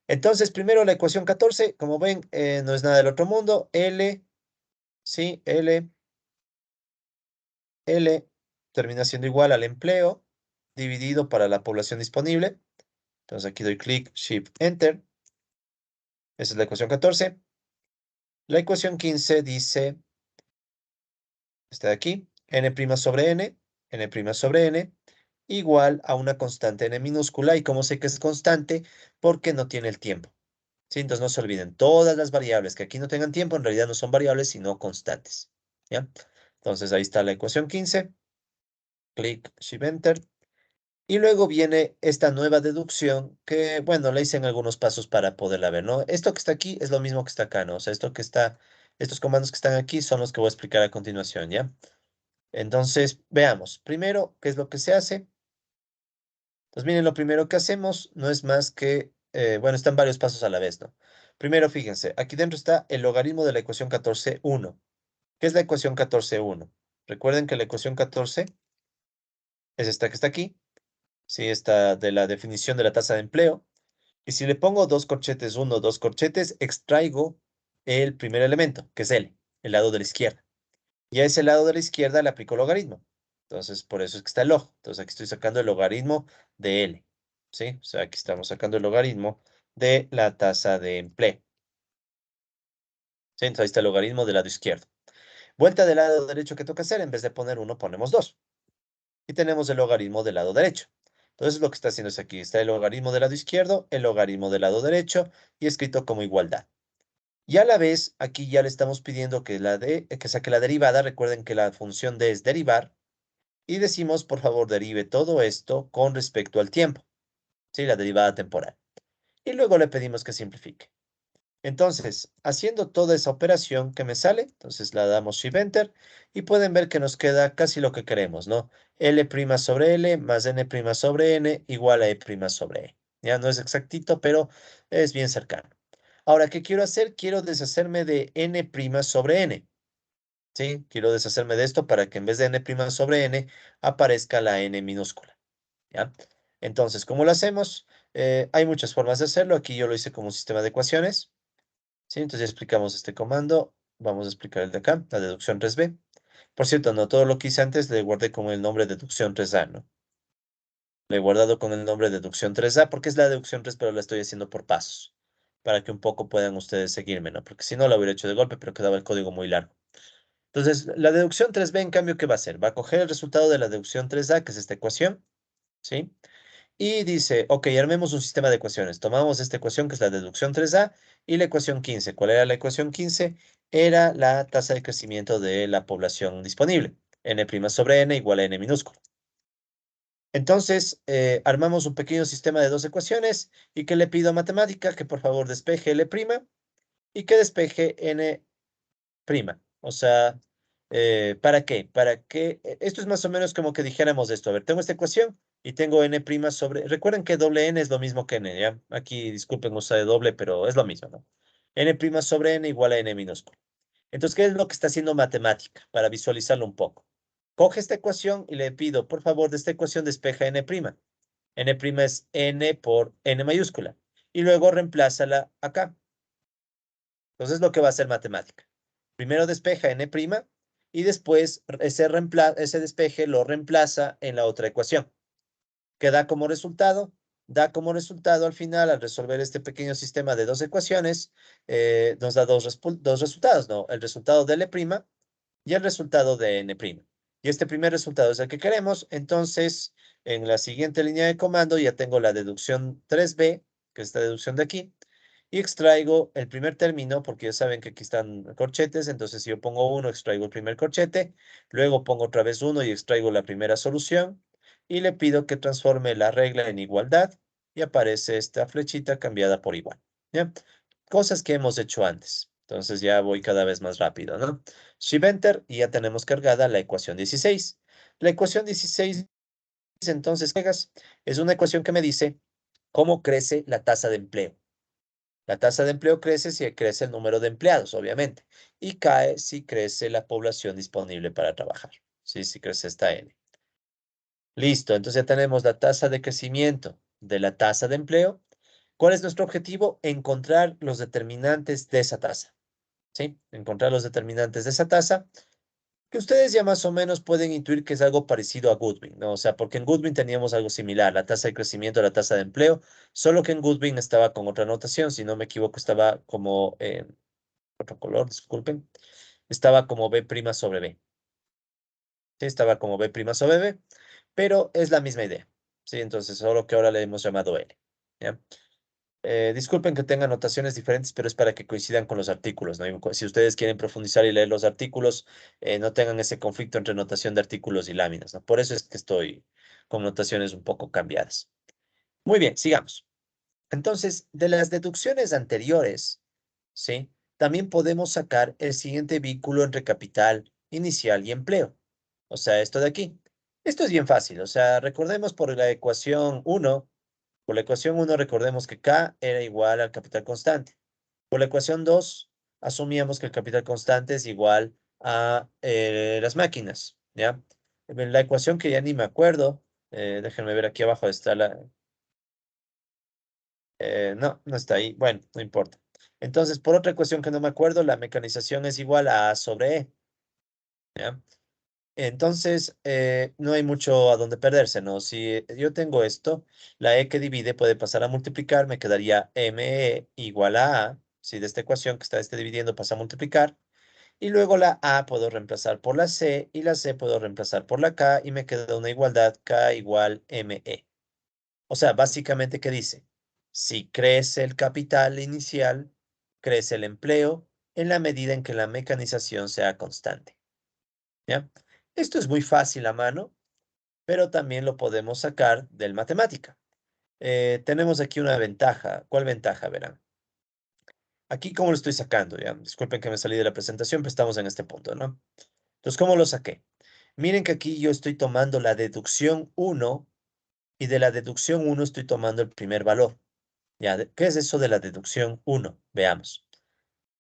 Entonces, primero la ecuación 14, como ven, no es nada del otro mundo. L, sí, L termina siendo igual al empleo dividido para la población disponible. Entonces aquí doy clic, Shift, Enter. Esa es la ecuación 14. La ecuación 15 dice, está de aquí, n' sobre n' sobre n, igual a una constante n minúscula. ¿Y cómo sé que es constante? Porque no tiene el tiempo. ¿Sí? Entonces no se olviden, todas las variables que aquí no tengan tiempo en realidad no son variables, sino constantes. ¿Ya? Entonces ahí está la ecuación 15. Clic, Shift, Enter. Y luego viene esta nueva deducción que, bueno, la hice en algunos pasos para poderla ver, ¿no? Esto que está aquí es lo mismo que está acá, ¿no? O sea, estos comandos que están aquí son los que voy a explicar a continuación, ¿ya? Entonces, veamos. Primero, ¿qué es lo que se hace? Pues miren, lo primero que hacemos no es más que, bueno, están varios pasos a la vez, ¿no? Primero, fíjense, aquí dentro está el logaritmo de la ecuación 14,1. ¿Qué es la ecuación 14,1? Recuerden que la ecuación 14 es esta que está aquí, ¿sí? Esta de la definición de la tasa de empleo. Y si le pongo dos corchetes, uno, dos corchetes, extraigo el primer elemento, que es L, el lado de la izquierda. Y a ese lado de la izquierda le aplico logaritmo. Entonces, por eso es que está el log. Entonces, aquí estoy sacando el logaritmo de L. ¿Sí? O sea, aquí estamos sacando el logaritmo de la tasa de empleo. ¿Sí? Entonces, ahí está el logaritmo del lado izquierdo. Vuelta del lado derecho que toca hacer, en vez de poner 1, ponemos 2. Y tenemos el logaritmo del lado derecho. Entonces, lo que está haciendo es aquí, está el logaritmo del lado izquierdo, el logaritmo del lado derecho, y escrito como igualdad. Y a la vez, aquí ya le estamos pidiendo que saque la derivada. Recuerden que la función de es derivar. Y decimos, por favor, derive todo esto con respecto al tiempo. ¿Sí? La derivada temporal. Y luego le pedimos que simplifique. Entonces, haciendo toda esa operación que me sale, entonces la damos Shift Enter y pueden ver que nos queda casi lo que queremos, ¿no? L' sobre L más N' sobre N igual a E' sobre E. Ya no es exactito, pero es bien cercano. Ahora, ¿qué quiero hacer? Quiero deshacerme de N' sobre N. ¿Sí? Quiero deshacerme de esto para que en vez de N' sobre N aparezca la N minúscula. ¿Ya? Entonces, ¿cómo lo hacemos? Hay muchas formas de hacerlo. Aquí yo lo hice como un sistema de ecuaciones. ¿Sí? Entonces ya explicamos este comando. Vamos a explicar el de acá, la deducción 3b. Por cierto, no todo lo que hice antes le guardé con el nombre deducción 3a, ¿no? Le he guardado con el nombre deducción 3a porque es la deducción 3, pero la estoy haciendo por pasos. Para que un poco puedan ustedes seguirme, ¿no? Porque si no, lo hubiera hecho de golpe, pero quedaba el código muy largo. Entonces, la deducción 3b, en cambio, ¿qué va a hacer? Va a coger el resultado de la deducción 3a, que es esta ecuación, ¿sí? Y dice, ok, armemos un sistema de ecuaciones. Tomamos esta ecuación que es la deducción 3a y la ecuación 15. ¿Cuál era la ecuación 15? Era la tasa de crecimiento de la población disponible. N' sobre n igual a n minúsculo. Entonces, armamos un pequeño sistema de dos ecuaciones y que le pido a matemática que por favor despeje L' y que despeje n'. O sea, ¿para qué? ¿Para qué? Esto es más o menos como que dijéramos esto. A ver, tengo esta ecuación y tengo n' sobre... Recuerden que doble n es lo mismo que n, ¿ya? Aquí, disculpen usar de doble, pero es lo mismo, ¿no? N' sobre n igual a n minúsculo. Entonces, ¿qué es lo que está haciendo matemática? Para visualizarlo un poco. Coge esta ecuación y le pido, por favor, de esta ecuación despeja n'. N' es n por n mayúscula. Y luego reemplázala acá. Entonces, lo que va a hacer matemática. Primero despeja n' y después ese despeje lo reemplaza en la otra ecuación. ¿Qué da como resultado? Da como resultado al final, al resolver este pequeño sistema de dos ecuaciones, nos da dos resultados, ¿no? El resultado de L' y el resultado de n'. Y este primer resultado es el que queremos. Entonces, en la siguiente línea de comando ya tengo la deducción 3b, que es esta deducción de aquí, y extraigo el primer término, porque ya saben que aquí están corchetes, entonces si yo pongo 1, extraigo el primer corchete, luego pongo otra vez 1 y extraigo la primera solución, y le pido que transforme la regla en igualdad, y aparece esta flechita cambiada por igual, ¿ya? Cosas que hemos hecho antes. Entonces ya voy cada vez más rápido, ¿no? Shift Enter y ya tenemos cargada la ecuación 16. La ecuación 16, entonces, es una ecuación que me dice cómo crece la tasa de empleo. La tasa de empleo crece si crece el número de empleados, obviamente, y cae si crece la población disponible para trabajar. Sí, si crece esta N. Listo, entonces ya tenemos la tasa de crecimiento de la tasa de empleo. ¿Cuál es nuestro objetivo? Encontrar los determinantes de esa tasa. ¿Sí? Encontrar los determinantes de esa tasa. que ustedes ya más o menos pueden intuir que es algo parecido a Goodwin, ¿no? O sea, porque en Goodwin teníamos algo similar, la tasa de crecimiento, la tasa de empleo, solo que en Goodwin estaba con otra notación, si no me equivoco, estaba como, otro color, disculpen, estaba como B' sobre B. Sí, estaba como B' sobre B, pero es la misma idea. Sí, entonces solo que ahora le hemos llamado L. ¿Ya? Disculpen que tenga notaciones diferentes, pero es para que coincidan con los artículos, ¿no? Si ustedes quieren profundizar y leer los artículos, no tengan ese conflicto entre notación de artículos y láminas, ¿no? Por eso es que estoy con notaciones un poco cambiadas. Muy bien, sigamos. Entonces, de las deducciones anteriores, ¿sí? También podemos sacar el siguiente vínculo entre capital inicial y empleo. O sea, esto de aquí. Esto es bien fácil. O sea, recordemos por la ecuación uno. Por la ecuación uno recordemos que K era igual al capital constante. Por la ecuación 2 asumíamos que el capital constante es igual a las máquinas, ¿ya? La ecuación que ya ni me acuerdo, déjenme ver aquí abajo está la, no, no está ahí. Bueno, no importa. Entonces, por otra ecuación que no me acuerdo, la mecanización es igual a sobre E. ¿Ya? Entonces, no hay mucho a donde perderse, ¿no? Si yo tengo esto, la E que divide puede pasar a multiplicar, me quedaría ME igual a A. Si de esta ecuación que está dividiendo pasa a multiplicar. Y luego la A puedo reemplazar por la C y la C puedo reemplazar por la K y me queda una igualdad K igual ME. O sea, básicamente, ¿qué dice? Si crece el capital inicial, crece el empleo en la medida en que la mecanización sea constante. ¿Ya? Esto es muy fácil a mano, pero también lo podemos sacar del matemática. Tenemos aquí una ventaja. ¿Cuál ventaja? Verán. Aquí, ¿cómo lo estoy sacando? ¿Ya? Disculpen que me salí de la presentación, pero estamos en este punto, ¿no? Entonces, ¿cómo lo saqué? Miren que aquí yo estoy tomando la deducción uno y de la deducción uno estoy tomando el primer valor. Ya, ¿qué es eso de la deducción uno? Veamos.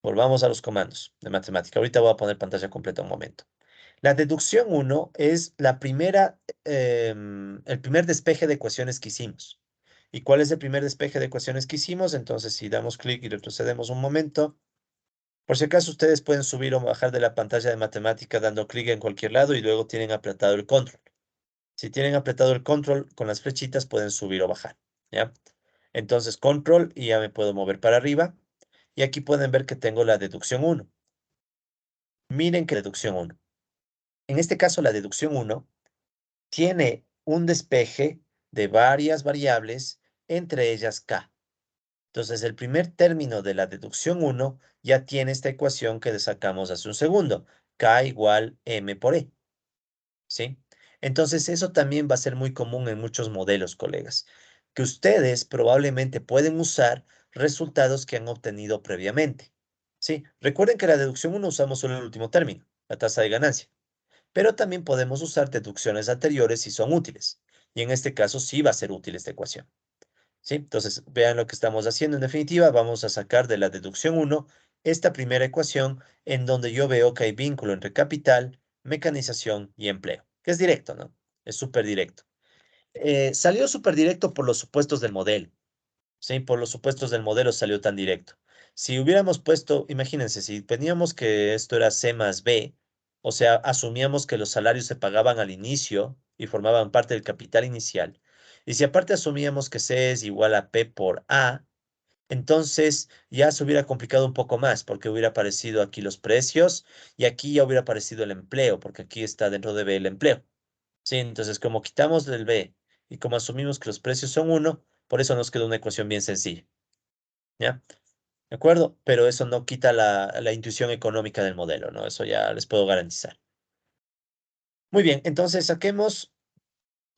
Volvamos a los comandos de matemática. Ahorita voy a poner pantalla completa un momento. La deducción uno es el primer despeje de ecuaciones que hicimos. ¿Y cuál es el primer despeje de ecuaciones que hicimos? Entonces, si damos clic y retrocedemos un momento, por si acaso ustedes pueden subir o bajar de la pantalla de matemática dando clic en cualquier lado y luego tienen apretado el control. Si tienen apretado el control con las flechitas pueden subir o bajar, ¿ya? Entonces, control y ya me puedo mover para arriba. Y aquí pueden ver que tengo la deducción uno. Miren que deducción uno. En este caso, la deducción uno tiene un despeje de varias variables, entre ellas K. Entonces, el primer término de la deducción uno ya tiene esta ecuación que sacamos hace un segundo. K igual M por E. ¿Sí? Entonces, eso también va a ser muy común en muchos modelos, colegas, que ustedes probablemente pueden usar resultados que han obtenido previamente. ¿Sí? Recuerden que la deducción uno usamos solo el último término, la tasa de ganancia, pero también podemos usar deducciones anteriores si son útiles. Y en este caso sí va a ser útil esta ecuación. ¿Sí? Entonces, vean lo que estamos haciendo. En definitiva, vamos a sacar de la deducción uno esta primera ecuación en donde yo veo que hay vínculo entre capital, mecanización y empleo, que es directo, ¿no? Es súper directo. Salió súper directo por los supuestos del modelo. Sí, por los supuestos del modelo salió tan directo. Si hubiéramos puesto, imagínense, si teníamos que esto era C más B, o sea, asumíamos que los salarios se pagaban al inicio y formaban parte del capital inicial, y si aparte asumíamos que C es igual a P por A, entonces ya se hubiera complicado un poco más, porque hubiera aparecido aquí los precios y aquí ya hubiera aparecido el empleo, porque aquí está dentro de B el empleo. Sí, entonces como quitamos del B y como asumimos que los precios son uno, por eso nos quedó una ecuación bien sencilla. ¿Ya? ¿De acuerdo? Pero eso no quita la intuición económica del modelo, ¿no? Eso ya les puedo garantizar. Muy bien, entonces saquemos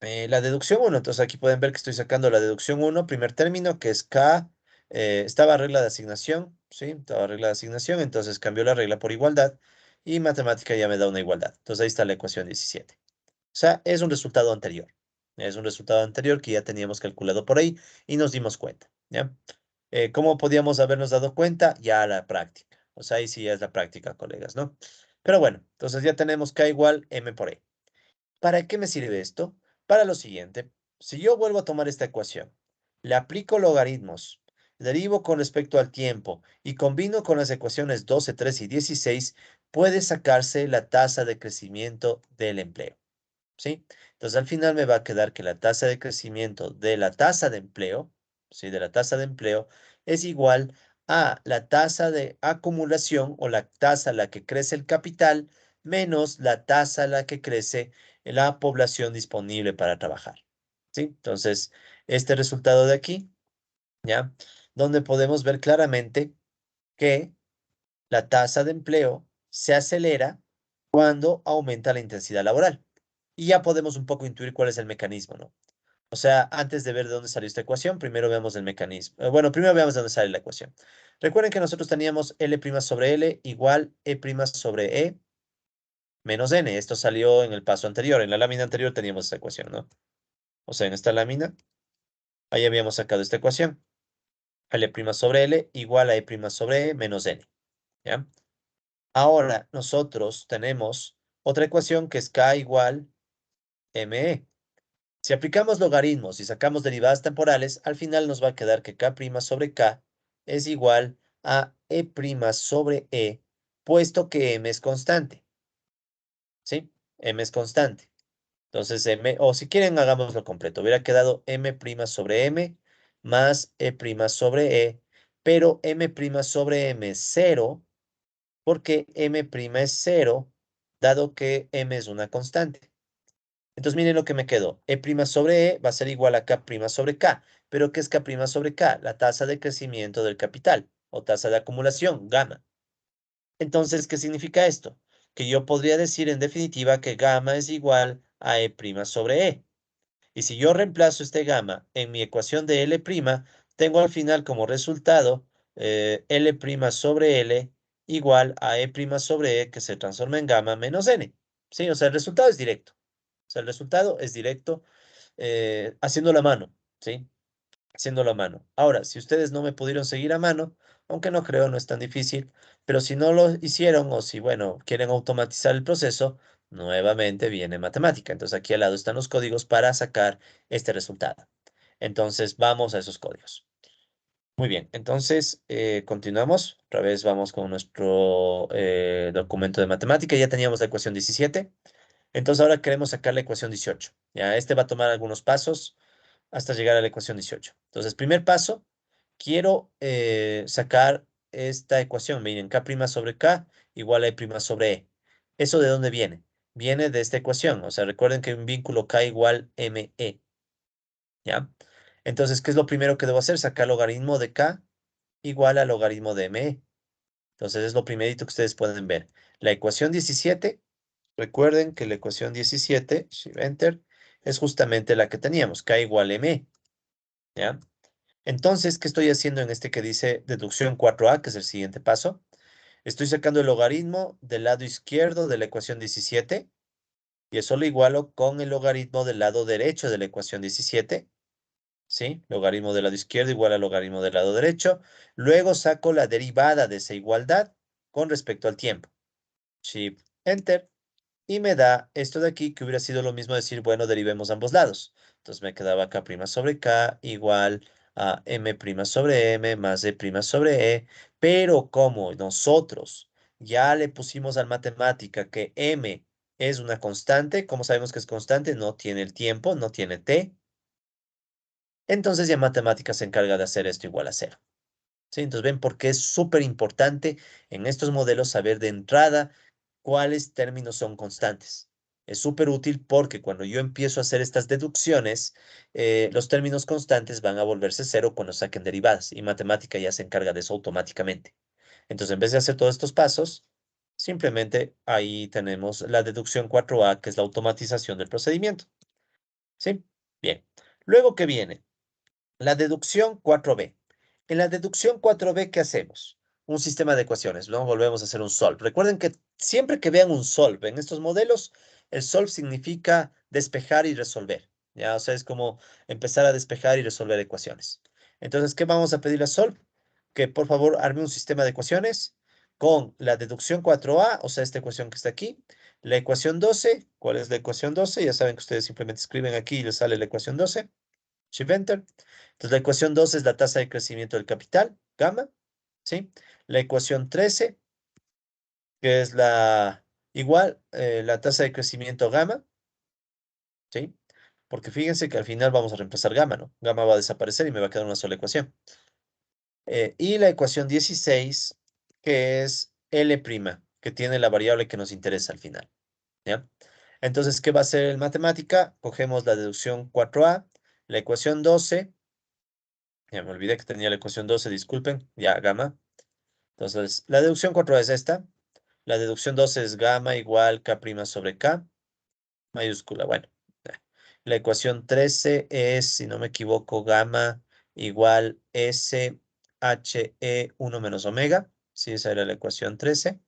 la deducción uno. Entonces aquí pueden ver que estoy sacando la deducción uno, primer término, que es K. Estaba regla de asignación, ¿sí? Estaba regla de asignación, entonces cambió la regla por igualdad y matemática ya me da una igualdad. Entonces ahí está la ecuación 17. O sea, es un resultado anterior. Es un resultado anterior que ya teníamos calculado por ahí y nos dimos cuenta, ¿ya? ¿Cómo podíamos habernos dado cuenta? Ya a la práctica. O sea, ahí sí ya es la práctica, colegas, ¿no? Pero bueno, entonces ya tenemos K igual M por E. ¿Para qué me sirve esto? Para lo siguiente. Si yo vuelvo a tomar esta ecuación, le aplico logaritmos, derivo con respecto al tiempo y combino con las ecuaciones 12, 13 y 16, puede sacarse la tasa de crecimiento del empleo, ¿sí? Entonces, al final me va a quedar que la tasa de crecimiento de la tasa de empleo, ¿sí? De la tasa de empleo es igual a la tasa de acumulación o la tasa a la que crece el capital menos la tasa a la que crece la población disponible para trabajar, ¿sí? Entonces, este resultado de aquí, ¿ya? Donde podemos ver claramente que la tasa de empleo se acelera cuando aumenta la intensidad laboral. Y ya podemos un poco intuir cuál es el mecanismo, ¿no? O sea, antes de ver de dónde salió esta ecuación, primero veamos el mecanismo. Bueno, primero veamos de dónde sale la ecuación. Recuerden que nosotros teníamos L' sobre L igual E' sobre E menos N. Esto salió en el paso anterior. En la lámina anterior teníamos esta ecuación, ¿no? O sea, en esta lámina, ahí habíamos sacado esta ecuación. L' sobre L igual a E' sobre E menos N, ¿ya? Ahora nosotros tenemos otra ecuación que es K igual ME. Si aplicamos logaritmos y sacamos derivadas temporales, al final nos va a quedar que K' sobre K es igual a E' sobre E, puesto que M es constante, ¿sí? M es constante. Entonces, M, o si quieren, hagámoslo completo. Hubiera quedado M' sobre M más E' sobre E, pero M' sobre M es cero, porque M' es cero, dado que M es una constante. Entonces miren lo que me quedó. E' sobre E va a ser igual a K' sobre K. ¿Pero qué es K' sobre K? La tasa de crecimiento del capital o tasa de acumulación, gamma. Entonces, ¿qué significa esto? Que yo podría decir en definitiva que gamma es igual a E' sobre E. Y si yo reemplazo este gamma en mi ecuación de L', tengo al final como resultado L' sobre L igual a E' sobre E que se transforma en gamma menos N. ¿Sí? O sea, el resultado es directo. O sea, el resultado es directo haciendo la mano, ¿sí? Haciendo la mano. Ahora, si ustedes no me pudieron seguir a mano, aunque no creo, no es tan difícil, pero si no lo hicieron o si, bueno, quieren automatizar el proceso, nuevamente viene matemática. Entonces aquí al lado están los códigos para sacar este resultado. Entonces vamos a esos códigos. Muy bien, entonces continuamos. Otra vez vamos con nuestro documento de matemática. Ya teníamos la ecuación 17. Entonces ahora queremos sacar la ecuación 18. Ya, este va a tomar algunos pasos hasta llegar a la ecuación 18. Entonces, primer paso, quiero sacar esta ecuación. Miren, K' sobre K igual a E' sobre E. ¿Eso de dónde viene? Viene de esta ecuación. O sea, recuerden que hay un vínculo K igual ME. ¿Ya? Entonces, ¿qué es lo primero que debo hacer? Sacar logaritmo de K igual al logaritmo de ME. Entonces, es lo primerito que ustedes pueden ver. La ecuación 17. Recuerden que la ecuación 17, Shift Enter, es justamente la que teníamos, K igual M, ¿ya? Entonces, ¿qué estoy haciendo en este que dice deducción 4A, que es el siguiente paso? Estoy sacando el logaritmo del lado izquierdo de la ecuación 17 y eso lo igualo con el logaritmo del lado derecho de la ecuación 17, ¿sí? Logaritmo del lado izquierdo igual al logaritmo del lado derecho. Luego saco la derivada de esa igualdad con respecto al tiempo. Shift Enter. Y me da esto de aquí, que hubiera sido lo mismo decir, bueno, derivemos ambos lados. Entonces me quedaba K' sobre K igual a M' sobre M más E' sobre E. Pero como nosotros ya le pusimos a la matemática que M es una constante, como sabemos que es constante, no tiene el tiempo, no tiene t. Entonces ya matemática se encarga de hacer esto igual a cero. ¿Sí? Entonces ven por qué es súper importante en estos modelos saber de entrada cuáles términos son constantes. Es súper útil porque cuando yo empiezo a hacer estas deducciones, los términos constantes van a volverse cero cuando saquen derivadas y matemática ya se encarga de eso automáticamente. Entonces, en vez de hacer todos estos pasos, simplemente ahí tenemos la deducción 4A, que es la automatización del procedimiento. ¿Sí? Bien. Luego, ¿qué viene? La deducción 4B. En la deducción 4B, ¿qué hacemos? Un sistema de ecuaciones, ¿no? Volvemos a hacer un solve. Recuerden que siempre que vean un solve en estos modelos, el solve significa despejar y resolver. ¿Ya? O sea, es como empezar a despejar y resolver ecuaciones. Entonces, ¿qué vamos a pedirle a solve? Que por favor arme un sistema de ecuaciones con la deducción 4A, o sea, esta ecuación que está aquí, la ecuación 12. ¿Cuál es la ecuación 12? Ya saben que ustedes simplemente escriben aquí y les sale la ecuación 12. Shift Enter. Entonces, la ecuación 2 es la tasa de crecimiento del capital, gamma, ¿sí? La ecuación 13 que es la tasa de crecimiento gamma, ¿sí? Porque fíjense que al final vamos a reemplazar gamma, ¿no? Gamma va a desaparecer y me va a quedar una sola ecuación. Y la ecuación 16, que es L', que tiene la variable que nos interesa al final, ¿ya? Entonces, ¿qué va a ser en matemática? Cogemos la deducción 4a, la ecuación 12, ya me olvidé que tenía la ecuación 12, disculpen, ya, gamma. Entonces, la deducción 4a es esta, la deducción 12 es gamma igual k' sobre k, mayúscula, bueno. La ecuación 13 es, si no me equivoco, gamma igual S H E 1 menos omega. Sí, esa era la ecuación 13.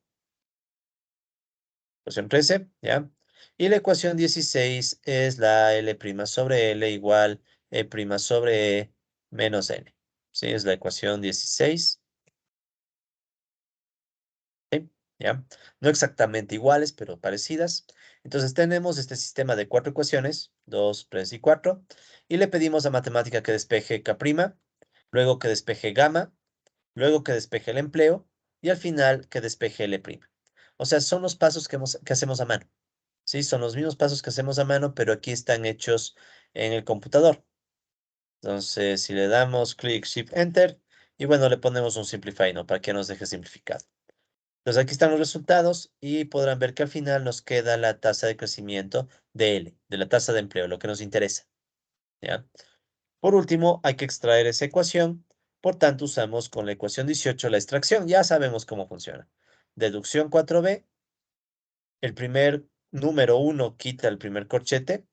Ecuación 13, ¿ya? Y la ecuación 16 es la L' sobre L igual E' sobre E menos N. Sí, es la ecuación 16. ¿Sí? ¿Ya? No exactamente iguales, pero parecidas. Entonces tenemos este sistema de cuatro ecuaciones, 2, 3 y 4, y le pedimos a matemática que despeje K', luego que despeje gamma, luego que despeje el empleo, y al final que despeje L'. O sea, son los pasos que hacemos a mano. Sí, son los mismos pasos que hacemos a mano, pero aquí están hechos en el computador. Entonces, si le damos clic, Shift, Enter, y bueno, le ponemos un Simplify, ¿no? Para que nos deje simplificado. Entonces aquí están los resultados y podrán ver que al final nos queda la tasa de crecimiento de L, de la tasa de empleo, lo que nos interesa, ¿ya? Por último, hay que extraer esa ecuación, por tanto usamos con la ecuación 18 la extracción, ya sabemos cómo funciona. Deducción 4b, el primer número 1 quita el primer corchete,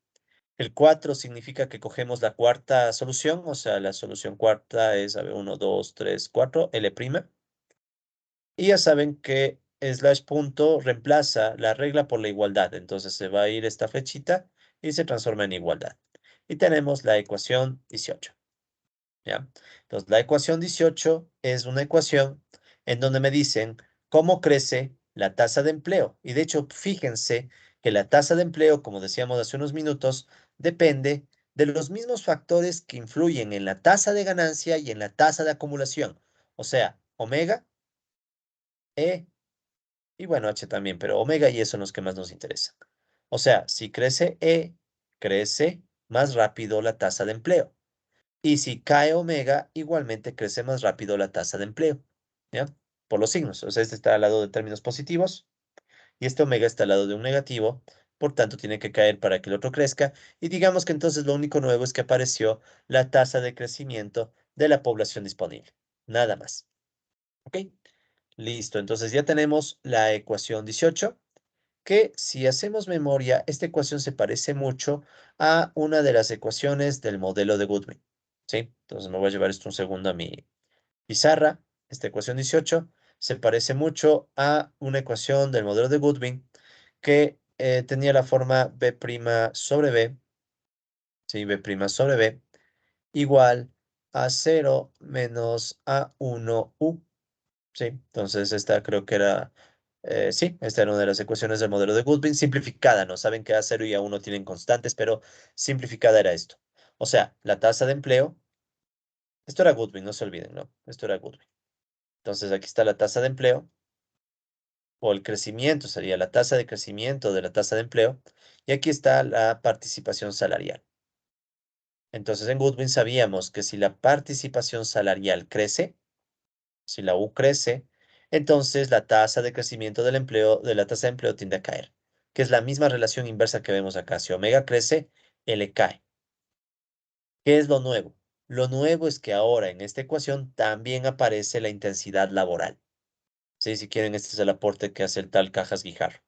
el 4 significa que cogemos la cuarta solución, o sea, la solución cuarta es, a ver, 1, 2, 3, 4, L'. Y ya saben que slash punto reemplaza la regla por la igualdad. Entonces se va a ir esta flechita y se transforma en igualdad. Y tenemos la ecuación 18. ¿Ya? Entonces la ecuación 18 es una ecuación en donde me dicen cómo crece la tasa de empleo. Y de hecho, fíjense que la tasa de empleo, como decíamos hace unos minutos, depende de los mismos factores que influyen en la tasa de ganancia y en la tasa de acumulación. O sea, omega, E y bueno, H también, pero omega y E son los que más nos interesan. O sea, si crece E, crece más rápido la tasa de empleo. Y si cae omega, igualmente crece más rápido la tasa de empleo. ¿Ya? Por los signos. O sea, este está al lado de términos positivos y este omega está al lado de un negativo. Por tanto, tiene que caer para que el otro crezca. Y digamos que entonces lo único nuevo es que apareció la tasa de crecimiento de la población disponible. Nada más. ¿Ok? Listo. Entonces ya tenemos la ecuación 18 que si hacemos memoria, esta ecuación se parece mucho a una de las ecuaciones del modelo de Goodwin. ¿Sí? Entonces me voy a llevar esto un segundo a mi pizarra. Esta ecuación 18 se parece mucho a una ecuación del modelo de Goodwin que tenía la forma b' sobre b, ¿sí? B' sobre b, igual a 0 menos a1u. Sí, entonces esta creo que era, sí, esta era una de las ecuaciones del modelo de Goodwin, simplificada, ¿no? Saben que A0 y A1 tienen constantes, pero simplificada era esto. O sea, la tasa de empleo, esto era Goodwin, no se olviden, ¿no? Esto era Goodwin. Entonces aquí está la tasa de empleo, o el crecimiento sería la tasa de crecimiento de la tasa de empleo, y aquí está la participación salarial. Entonces en Goodwin sabíamos que si la participación salarial crece, si la U crece, entonces la tasa de crecimiento del empleo, de la tasa de empleo tiende a caer, que es la misma relación inversa que vemos acá. Si omega crece, L cae. ¿Qué es lo nuevo? Lo nuevo es que ahora en esta ecuación también aparece la intensidad laboral. Sí, si quieren, este es el aporte que hace el tal Cajas Guijarro.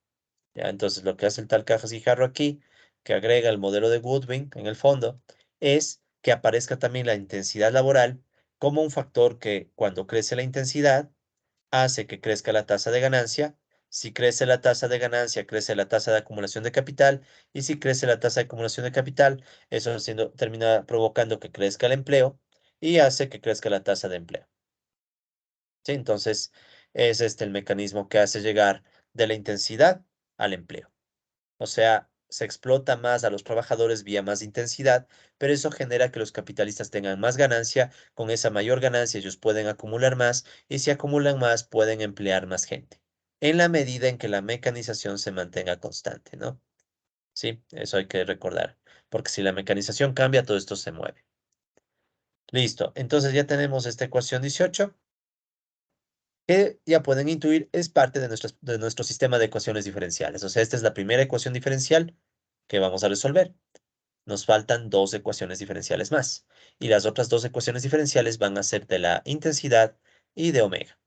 ¿Ya? Entonces, lo que hace el tal Cajas Guijarro aquí, que agrega el modelo de Goodwin en el fondo, es que aparezca también la intensidad laboral como un factor que cuando crece la intensidad, hace que crezca la tasa de ganancia. Si crece la tasa de ganancia, crece la tasa de acumulación de capital. Y si crece la tasa de acumulación de capital, eso termina provocando que crezca el empleo y hace que crezca la tasa de empleo. ¿Sí? Entonces, es este el mecanismo que hace llegar de la intensidad al empleo. O sea, se explota más a los trabajadores vía más intensidad, pero eso genera que los capitalistas tengan más ganancia. Con esa mayor ganancia ellos pueden acumular más y si acumulan más pueden emplear más gente. en la medida en que la mecanización se mantenga constante, ¿no? Sí, eso hay que recordar, porque si la mecanización cambia, todo esto se mueve. Listo, entonces ya tenemos esta ecuación 18, que ya pueden intuir es parte de nuestro sistema de ecuaciones diferenciales. O sea, esta es la primera ecuación diferencial que vamos a resolver. Nos faltan dos ecuaciones diferenciales más. Y las otras dos ecuaciones diferenciales van a ser de la intensidad y de omega.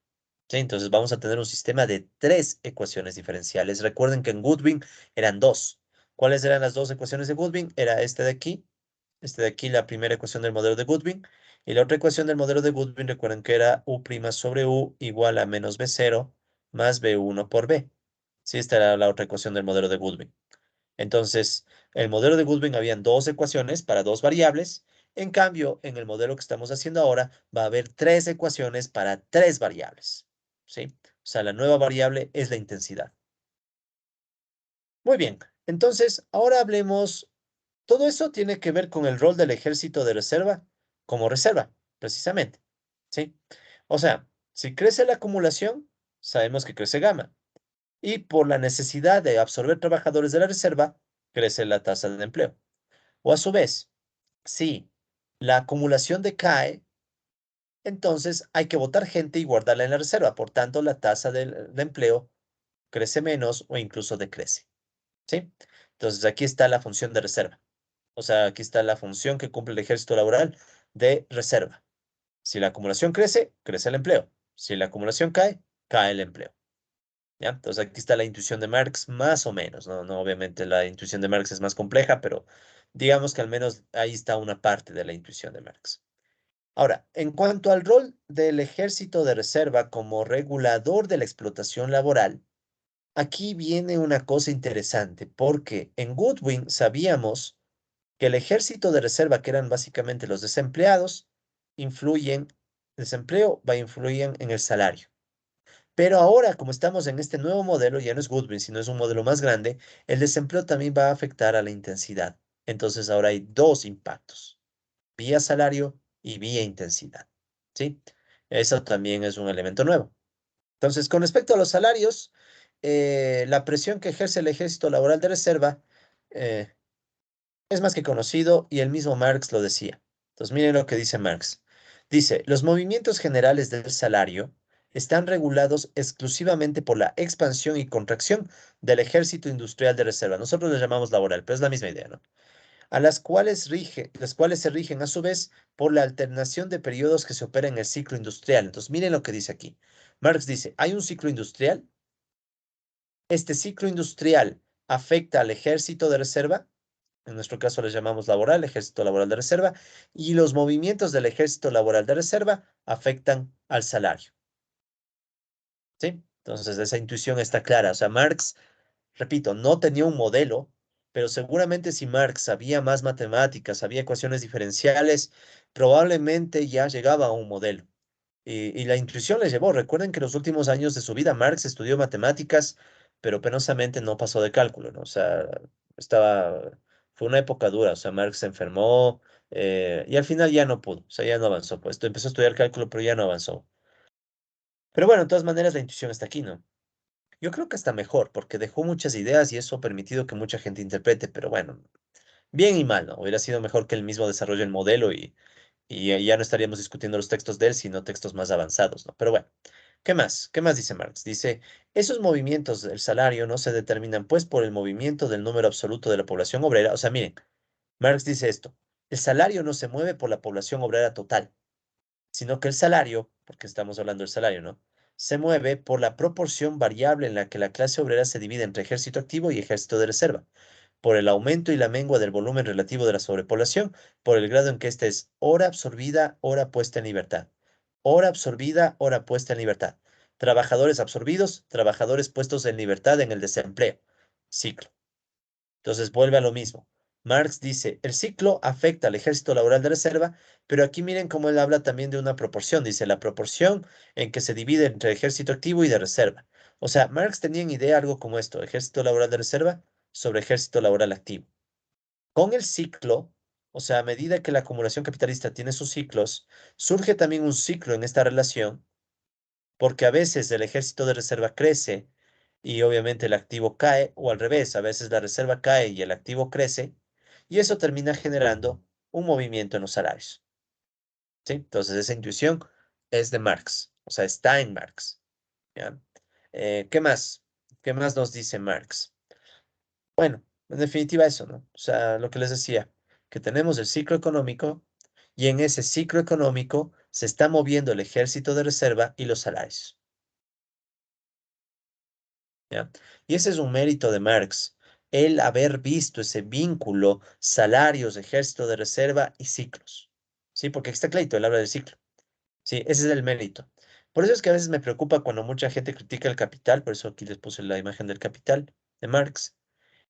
¿Sí? Entonces vamos a tener un sistema de tres ecuaciones diferenciales. Recuerden que en Goodwin eran dos. ¿Cuáles eran las dos ecuaciones de Goodwin? Era este de aquí, la primera ecuación del modelo de Goodwin. Y la otra ecuación del modelo de Goodwin, recuerden que era U' sobre U igual a menos B0 más B1 por B. Sí, esta era la otra ecuación del modelo de Goodwin. Entonces, el modelo de Goodwin habían dos ecuaciones para dos variables. En cambio, en el modelo que estamos haciendo ahora, va a haber tres ecuaciones para tres variables. ¿Sí? O sea, la nueva variable es la intensidad. Muy bien. Entonces, ahora hablemos. Todo eso tiene que ver con el rol del ejército de reserva como reserva, precisamente. ¿Sí? O sea, si crece la acumulación, sabemos que crece gamma. Y por la necesidad de absorber trabajadores de la reserva, crece la tasa de empleo. O a su vez, si la acumulación decae, entonces hay que botar gente y guardarla en la reserva. Por tanto, la tasa de empleo crece menos o incluso decrece. ¿Sí? Entonces aquí está la función de reserva. O sea, aquí está la función que cumple el ejército laboral de reserva. Si la acumulación crece, crece el empleo. Si la acumulación cae, cae el empleo. ¿Ya? Entonces aquí está la intuición de Marx, más o menos, ¿no? No, obviamente la intuición de Marx es más compleja, pero digamos que al menos ahí está una parte de la intuición de Marx. Ahora, en cuanto al rol del ejército de reserva como regulador de la explotación laboral, aquí viene una cosa interesante, porque en Goodwin sabíamos que el ejército de reserva, que eran básicamente los desempleados, influyen, desempleo va a influir en el salario. Pero ahora, como estamos en este nuevo modelo, ya no es Goodwin, sino es un modelo más grande, el desempleo también va a afectar a la intensidad. Entonces ahora hay dos impactos, vía salario y vía intensidad. ¿Sí? Eso también es un elemento nuevo. Entonces, con respecto a los salarios, la presión que ejerce el ejército laboral de reserva eh, es más que conocido y el mismo Marx lo decía. Entonces, miren lo que dice Marx. Dice, los movimientos generales del salario están regulados exclusivamente por la expansión y contracción del ejército industrial de reserva. Nosotros le llamamos laboral, pero es la misma idea, ¿no? A las cuales se rigen a su vez por la alternación de periodos que se opera en el ciclo industrial. Entonces, miren lo que dice aquí. Marx dice, hay un ciclo industrial. Este ciclo industrial afecta al ejército de reserva, en nuestro caso les llamamos laboral, ejército laboral de reserva, y los movimientos del ejército laboral de reserva afectan al salario. ¿Sí? Entonces, esa intuición está clara. O sea, Marx, repito, no tenía un modelo, pero seguramente si Marx sabía más matemáticas, sabía ecuaciones diferenciales, probablemente ya llegaba a un modelo. Y la intuición le llevó. Recuerden que en los últimos años de su vida Marx estudió matemáticas, pero penosamente no pasó de cálculo, ¿no? O sea, fue una época dura. O sea, Marx se enfermó y al final ya no pudo. O sea, ya no avanzó. Pues empezó a estudiar cálculo, pero ya no avanzó. Pero bueno, de todas maneras la intuición está aquí, ¿no? Yo creo que está mejor, porque dejó muchas ideas y eso ha permitido que mucha gente interprete, pero bueno, bien y mal, ¿no? Hubiera sido mejor que él mismo desarrolle el modelo y ya no estaríamos discutiendo los textos de él, sino textos más avanzados, ¿no? Pero bueno, ¿qué más? ¿Qué más dice Marx? Dice, esos movimientos del salario no se determinan pues por el movimiento del número absoluto de la población obrera. O sea, miren, Marx dice esto, el salario no se mueve por la población obrera total, sino que el salario, porque estamos hablando del salario, ¿no? Se mueve por la proporción variable en la que la clase obrera se divide entre ejército activo y ejército de reserva, por el aumento y la mengua del volumen relativo de la sobrepoblación, por el grado en que ésta es hora absorbida, hora puesta en libertad. Hora absorbida, hora puesta en libertad. Trabajadores absorbidos, trabajadores puestos en libertad en el desempleo. Ciclo. Entonces vuelve a lo mismo. Marx dice, el ciclo afecta al ejército laboral de reserva, pero aquí miren cómo él habla también de una proporción. Dice, la proporción en que se divide entre ejército activo y de reserva. O sea, Marx tenía en idea algo como esto, ejército laboral de reserva sobre ejército laboral activo. Con el ciclo, o sea, a medida que la acumulación capitalista tiene sus ciclos, surge también un ciclo en esta relación, porque a veces el ejército de reserva crece y obviamente el activo cae, o al revés, a veces la reserva cae y el activo crece, y eso termina generando un movimiento en los salarios. ¿Sí? Entonces esa intuición es de Marx, o sea, está en Marx. ¿Ya? ¿Qué más? ¿Qué más nos dice Marx? Bueno, en definitiva eso, ¿no? O sea, lo que les decía, que tenemos el ciclo económico y en ese ciclo económico se está moviendo el ejército de reserva y los salarios, ¿ya? Y ese es un mérito de Marx, el haber visto ese vínculo salarios, ejército de reserva y ciclos, ¿sí? Porque aquí está clarito, él habla del ciclo, ¿sí? Ese es el mérito. Por eso es que a veces me preocupa cuando mucha gente critica el capital, por eso aquí les puse la imagen del capital de Marx.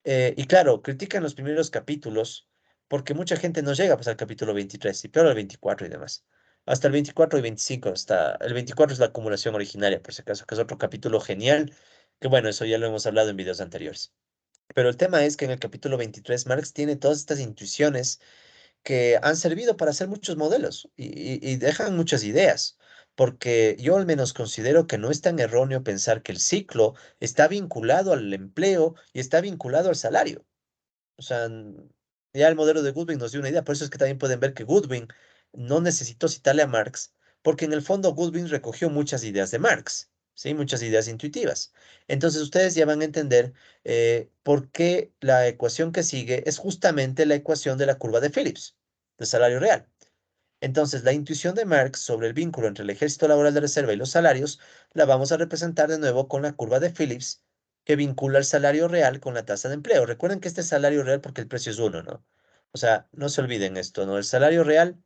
Y claro, critican los primeros capítulos porque mucha gente no llega pues, al capítulo 23 y peor al 24 y demás. Hasta el 24 y 25, hasta el 24 es la acumulación originaria, por si acaso, que es otro capítulo genial, que bueno, eso ya lo hemos hablado en videos anteriores. Pero el tema es que en el capítulo 23 Marx tiene todas estas intuiciones que han servido para hacer muchos modelos y dejan muchas ideas, porque yo al menos considero que no es tan erróneo pensar que el ciclo está vinculado al empleo y está vinculado al salario. O sea, ya el modelo de Goodwin nos dio una idea, por eso es que también pueden ver que Goodwin no necesitó citarle a Marx, porque en el fondo Goodwin recogió muchas ideas de Marx, ¿sí? Muchas ideas intuitivas. Entonces ustedes ya van a entender por qué la ecuación que sigue es justamente la ecuación de la curva de Phillips, de salario real. Entonces, la intuición de Marx sobre el vínculo entre el ejército laboral de reserva y los salarios la vamos a representar de nuevo con la curva de Phillips, que vincula el salario real con la tasa de empleo. Recuerden que este es salario real porque el precio es uno, ¿no? O sea, no se olviden esto, ¿no? El salario real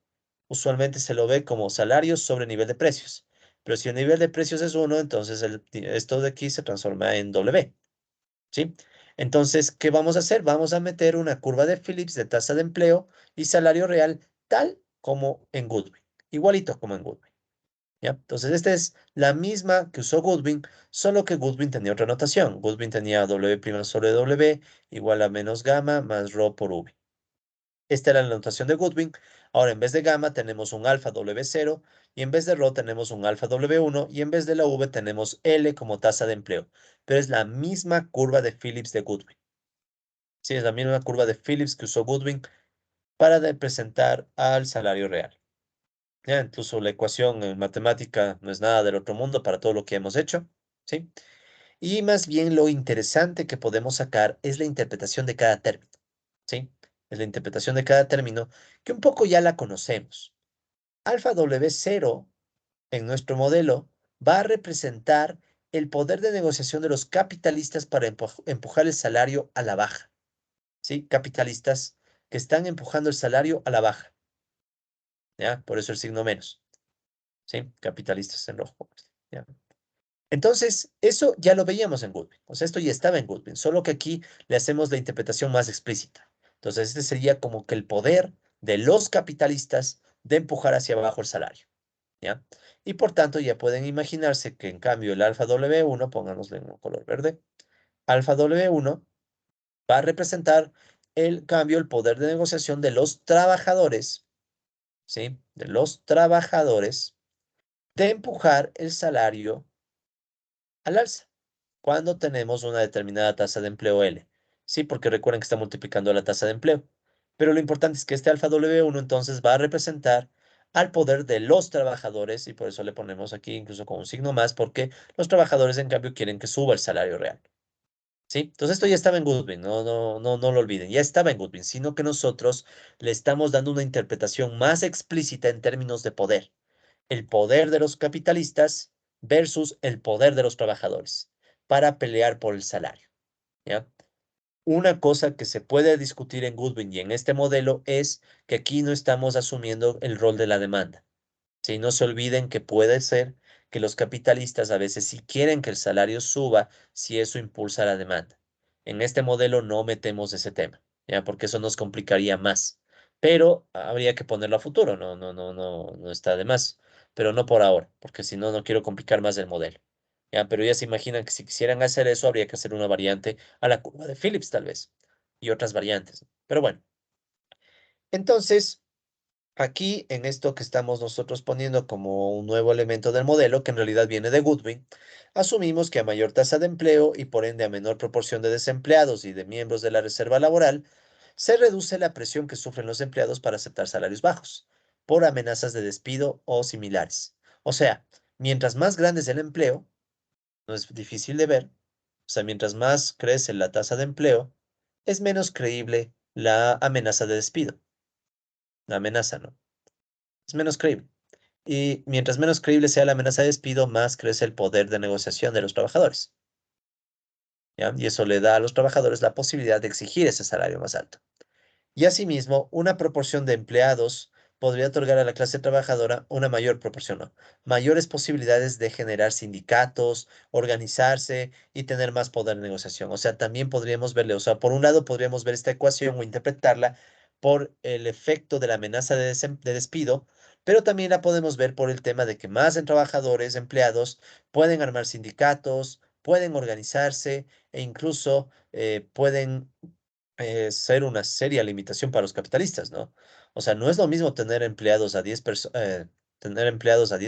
usualmente se lo ve como salarios sobre nivel de precios. Pero si el nivel de precios es uno, entonces esto de aquí se transforma en W. ¿Sí? Entonces, ¿qué vamos a hacer? Vamos a meter una curva de Phillips de tasa de empleo y salario real tal como en Goodwin, igualito como en Goodwin, ¿ya? Entonces, esta es la misma que usó Goodwin, solo que Goodwin tenía otra notación. Goodwin tenía W' sobre W igual a menos gamma más rho por V. Esta era la notación de Goodwin. Ahora, en vez de gamma, tenemos un alfa W0 y en vez de rho tenemos un alfa W1 y en vez de la V tenemos L como tasa de empleo. Pero es la misma curva de Phillips de Goodwin. Sí, es la misma curva de Phillips que usó Goodwin para representar al salario real. Ya, incluso la ecuación en matemática no es nada del otro mundo para todo lo que hemos hecho. ¿Sí? Y más bien lo interesante que podemos sacar es la interpretación de cada término. ¿Sí? Es la interpretación de cada término que un poco ya la conocemos. Alfa W0 en nuestro modelo va a representar el poder de negociación de los capitalistas para empujar el salario a la baja. ¿Sí? Capitalistas que están empujando el salario a la baja. ¿Ya? Por eso el signo menos. ¿Sí? Capitalistas en rojo. ¿Ya? Entonces, eso ya lo veíamos en Goodwin. O sea, esto ya estaba en Goodwin, solo que aquí le hacemos la interpretación más explícita. Entonces, este sería como que el poder de los capitalistas de empujar hacia abajo el salario. ¿Ya? Y por tanto, ya pueden imaginarse que en cambio el alfa W1, pongámosle en un color verde, alfa W1 va a representar el cambio, el poder de negociación de los trabajadores, ¿sí? De los trabajadores de empujar el salario al alza cuando tenemos una determinada tasa de empleo L. Sí, porque recuerden que está multiplicando la tasa de empleo. Pero lo importante es que este alfa W1 entonces va a representar al poder de los trabajadores y por eso le ponemos aquí incluso con un signo más porque los trabajadores en cambio quieren que suba el salario real. ¿Sí? Entonces esto ya estaba en Goodwin, no lo olviden, ya estaba en Goodwin, sino que nosotros le estamos dando una interpretación más explícita en términos de poder. El poder de los capitalistas versus el poder de los trabajadores para pelear por el salario, ¿ya? Una cosa que se puede discutir en Goodwin y en este modelo es que aquí no estamos asumiendo el rol de la demanda. Sí, no se olviden que puede ser que los capitalistas a veces sí quieren que el salario suba si eso impulsa la demanda. En este modelo no metemos ese tema, ¿ya? Porque eso nos complicaría más. Pero habría que ponerlo a futuro, no está de más. Pero no por ahora, porque si no, no quiero complicar más el modelo. ¿Ya? Pero ya se imaginan que si quisieran hacer eso, habría que hacer una variante a la curva de Phillips, tal vez, y otras variantes. Pero bueno, entonces. aquí en esto que estamos nosotros poniendo como un nuevo elemento del modelo, que en realidad viene de Goodwin, asumimos que a mayor tasa de empleo y por ende a menor proporción de desempleados y de miembros de la reserva laboral, se reduce la presión que sufren los empleados para aceptar salarios bajos, por amenazas de despido o similares. O sea, mientras más grande es el empleo, no es difícil de ver, o sea, mientras más crece la tasa de empleo, es menos creíble la amenaza de despido. La amenaza, ¿no? Es menos creíble. Y mientras menos creíble sea la amenaza de despido, más crece el poder de negociación de los trabajadores, ¿ya? Y eso le da a los trabajadores la posibilidad de exigir ese salario más alto. Y asimismo, una proporción de empleados podría otorgar a la clase trabajadora una mayor proporción, ¿no? Mayores posibilidades de generar sindicatos, organizarse y tener más poder de negociación. O sea, también podríamos verle, o sea, por un lado podríamos ver esta ecuación o interpretarla por el efecto de la amenaza de despido, pero también la podemos ver por el tema de que más en trabajadores, empleados, pueden armar sindicatos, pueden organizarse e incluso pueden ser una seria limitación para los capitalistas, ¿no? O sea, no es lo mismo tener empleados a 10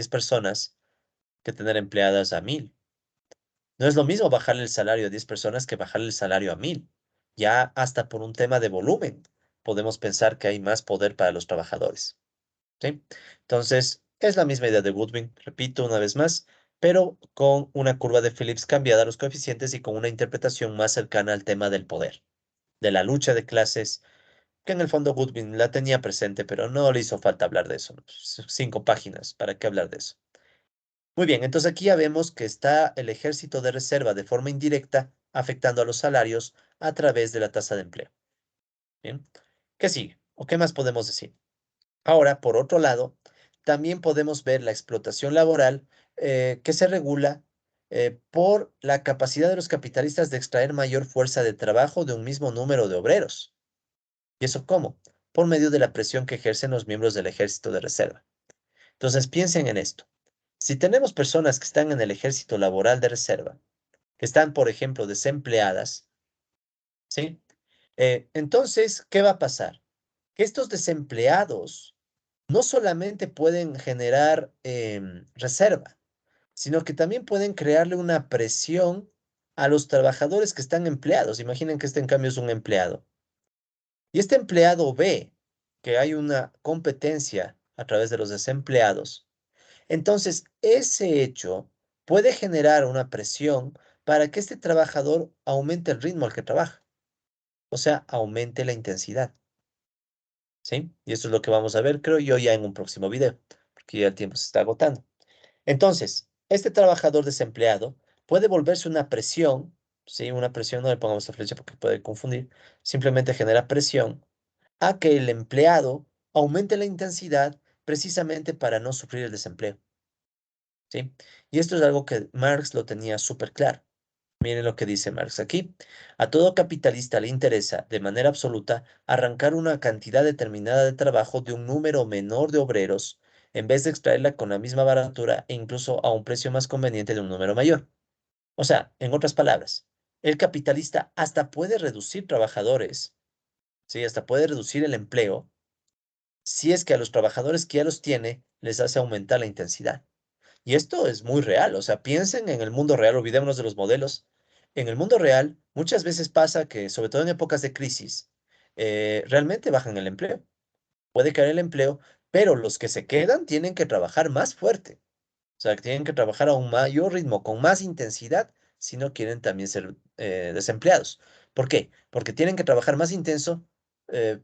personas que tener empleadas a 1000. No es lo mismo bajarle el salario a 10 personas que bajarle el salario a 1000. Ya hasta por un tema de volumen, podemos pensar que hay más poder para los trabajadores, ¿sí? Entonces, es la misma idea de Goodwin, repito una vez más, pero con una curva de Phillips cambiada a los coeficientes y con una interpretación más cercana al tema del poder, de la lucha de clases que en el fondo Goodwin la tenía presente, pero no le hizo falta hablar de eso, ¿no? 5 páginas, ¿para qué hablar de eso? Muy bien, entonces aquí ya vemos que está el ejército de reserva de forma indirecta afectando a los salarios a través de la tasa de empleo. Bien, ¿qué sigue? ¿O qué más podemos decir? Ahora, por otro lado, también podemos ver la explotación laboral que se regula por la capacidad de los capitalistas de extraer mayor fuerza de trabajo de un mismo número de obreros. ¿Y eso cómo? Por medio de la presión que ejercen los miembros del ejército de reserva. Entonces piensen en esto. Si tenemos personas que están en el ejército laboral de reserva, que están, por ejemplo, desempleadas, ¿sí? Entonces, ¿qué va a pasar? Que estos desempleados no solamente pueden generar reserva, sino que también pueden crearle una presión a los trabajadores que están empleados. Imaginen que este en cambio es un empleado. Y este empleado ve que hay una competencia a través de los desempleados. Entonces, ese hecho puede generar una presión para que este trabajador aumente el ritmo al que trabaja, o sea, aumente la intensidad, ¿sí? Y eso es lo que vamos a ver, creo yo, ya en un próximo video, porque ya el tiempo se está agotando. Entonces, este trabajador desempleado puede volverse una presión, ¿sí? Una presión, no le pongamos la flecha porque puede confundir, simplemente genera presión a que el empleado aumente la intensidad precisamente para no sufrir el desempleo, ¿sí? Y esto es algo que Marx lo tenía súper claro. Miren lo que dice Marx aquí. A todo capitalista le interesa, de manera absoluta, arrancar una cantidad determinada de trabajo de un número menor de obreros, en vez de extraerla con la misma baratura e incluso a un precio más conveniente de un número mayor. O sea, en otras palabras, el capitalista hasta puede reducir trabajadores, ¿sí? Hasta puede reducir el empleo si es que a los trabajadores que ya los tiene les hace aumentar la intensidad. Y esto es muy real, o sea, piensen en el mundo real, olvidémonos de los modelos. En el mundo real, muchas veces pasa que, sobre todo en épocas de crisis, realmente bajan el empleo. Puede caer el empleo, pero los que se quedan tienen que trabajar más fuerte. O sea, que tienen que trabajar a un mayor ritmo, con más intensidad, si no quieren también ser desempleados. ¿Por qué? Porque tienen que trabajar más intenso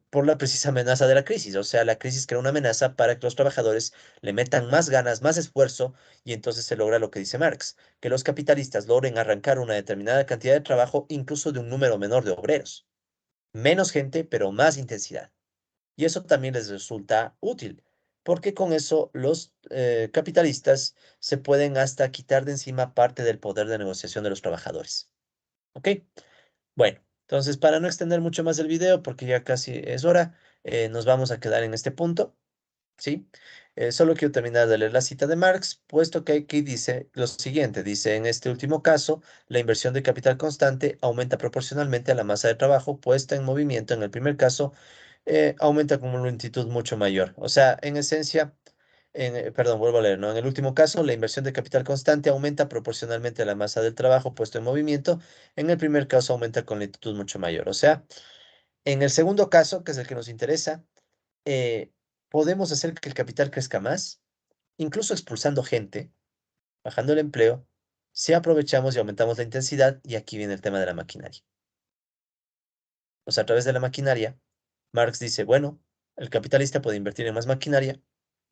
por la precisa amenaza de la crisis. O sea, la crisis crea una amenaza para que los trabajadores le metan más ganas, más esfuerzo, y entonces se logra lo que dice Marx, que los capitalistas logren arrancar una determinada cantidad de trabajo incluso de un número menor de obreros. Menos gente, pero más intensidad. Y eso también les resulta útil, porque con eso los capitalistas se pueden hasta quitar de encima parte del poder de negociación de los trabajadores. ¿Ok? Bueno, entonces para no extender mucho más el video, porque ya casi es hora, nos vamos a quedar en este punto. ¿Sí? Solo quiero terminar de leer la cita de Marx, puesto que aquí dice lo siguiente, dice, en este último caso, la inversión de capital constante aumenta proporcionalmente a la masa de trabajo puesta en movimiento en el primer caso, aumenta con una lentitud mucho mayor. O sea, en esencia, perdón, vuelvo a leer, ¿no? En el último caso, la inversión de capital constante aumenta proporcionalmente a la masa del trabajo puesto en movimiento. En el primer caso, aumenta con lentitud mucho mayor. O sea, en el segundo caso, que es el que nos interesa, eh, podemos hacer que el capital crezca más, incluso expulsando gente, bajando el empleo, si aprovechamos y aumentamos la intensidad, y aquí viene el tema de la maquinaria. O sea, a través de la maquinaria, Marx dice, bueno, el capitalista puede invertir en más maquinaria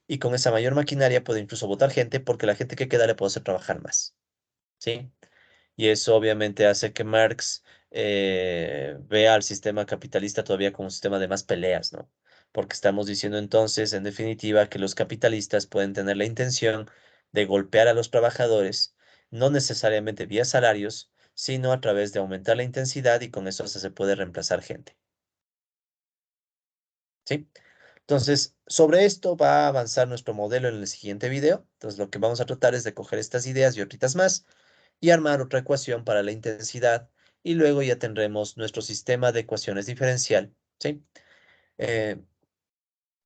y con esa mayor maquinaria puede incluso votar gente porque la gente que queda le puede hacer trabajar más, ¿sí? Y eso obviamente hace que Marx vea al sistema capitalista todavía como un sistema de más peleas, ¿no? Porque estamos diciendo entonces, en definitiva, que los capitalistas pueden tener la intención de golpear a los trabajadores, no necesariamente vía salarios, sino a través de aumentar la intensidad y con eso se puede reemplazar gente, ¿sí? Entonces, sobre esto va a avanzar nuestro modelo en el siguiente video. Entonces, lo que vamos a tratar es de coger estas ideas y otras más y armar otra ecuación para la intensidad y luego ya tendremos nuestro sistema de ecuaciones diferencial, ¿sí? Eh,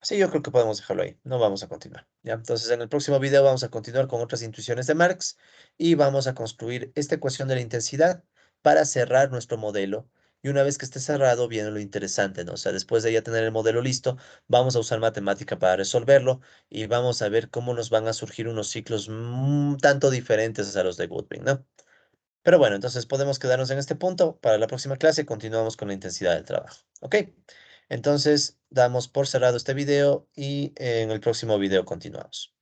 sí, yo creo que podemos dejarlo ahí, no vamos a continuar, ¿ya? Entonces, en el próximo video vamos a continuar con otras intuiciones de Marx y vamos a construir esta ecuación de la intensidad para cerrar nuestro modelo. Y una vez que esté cerrado, viene lo interesante, ¿no? O sea, después de ya tener el modelo listo, vamos a usar matemática para resolverlo y vamos a ver cómo nos van a surgir unos ciclos tanto diferentes a los de Goodwin, ¿no? Pero bueno, entonces podemos quedarnos en este punto. Para la próxima clase continuamos con la intensidad del trabajo. ¿Ok? Entonces damos por cerrado este video y en el próximo video continuamos.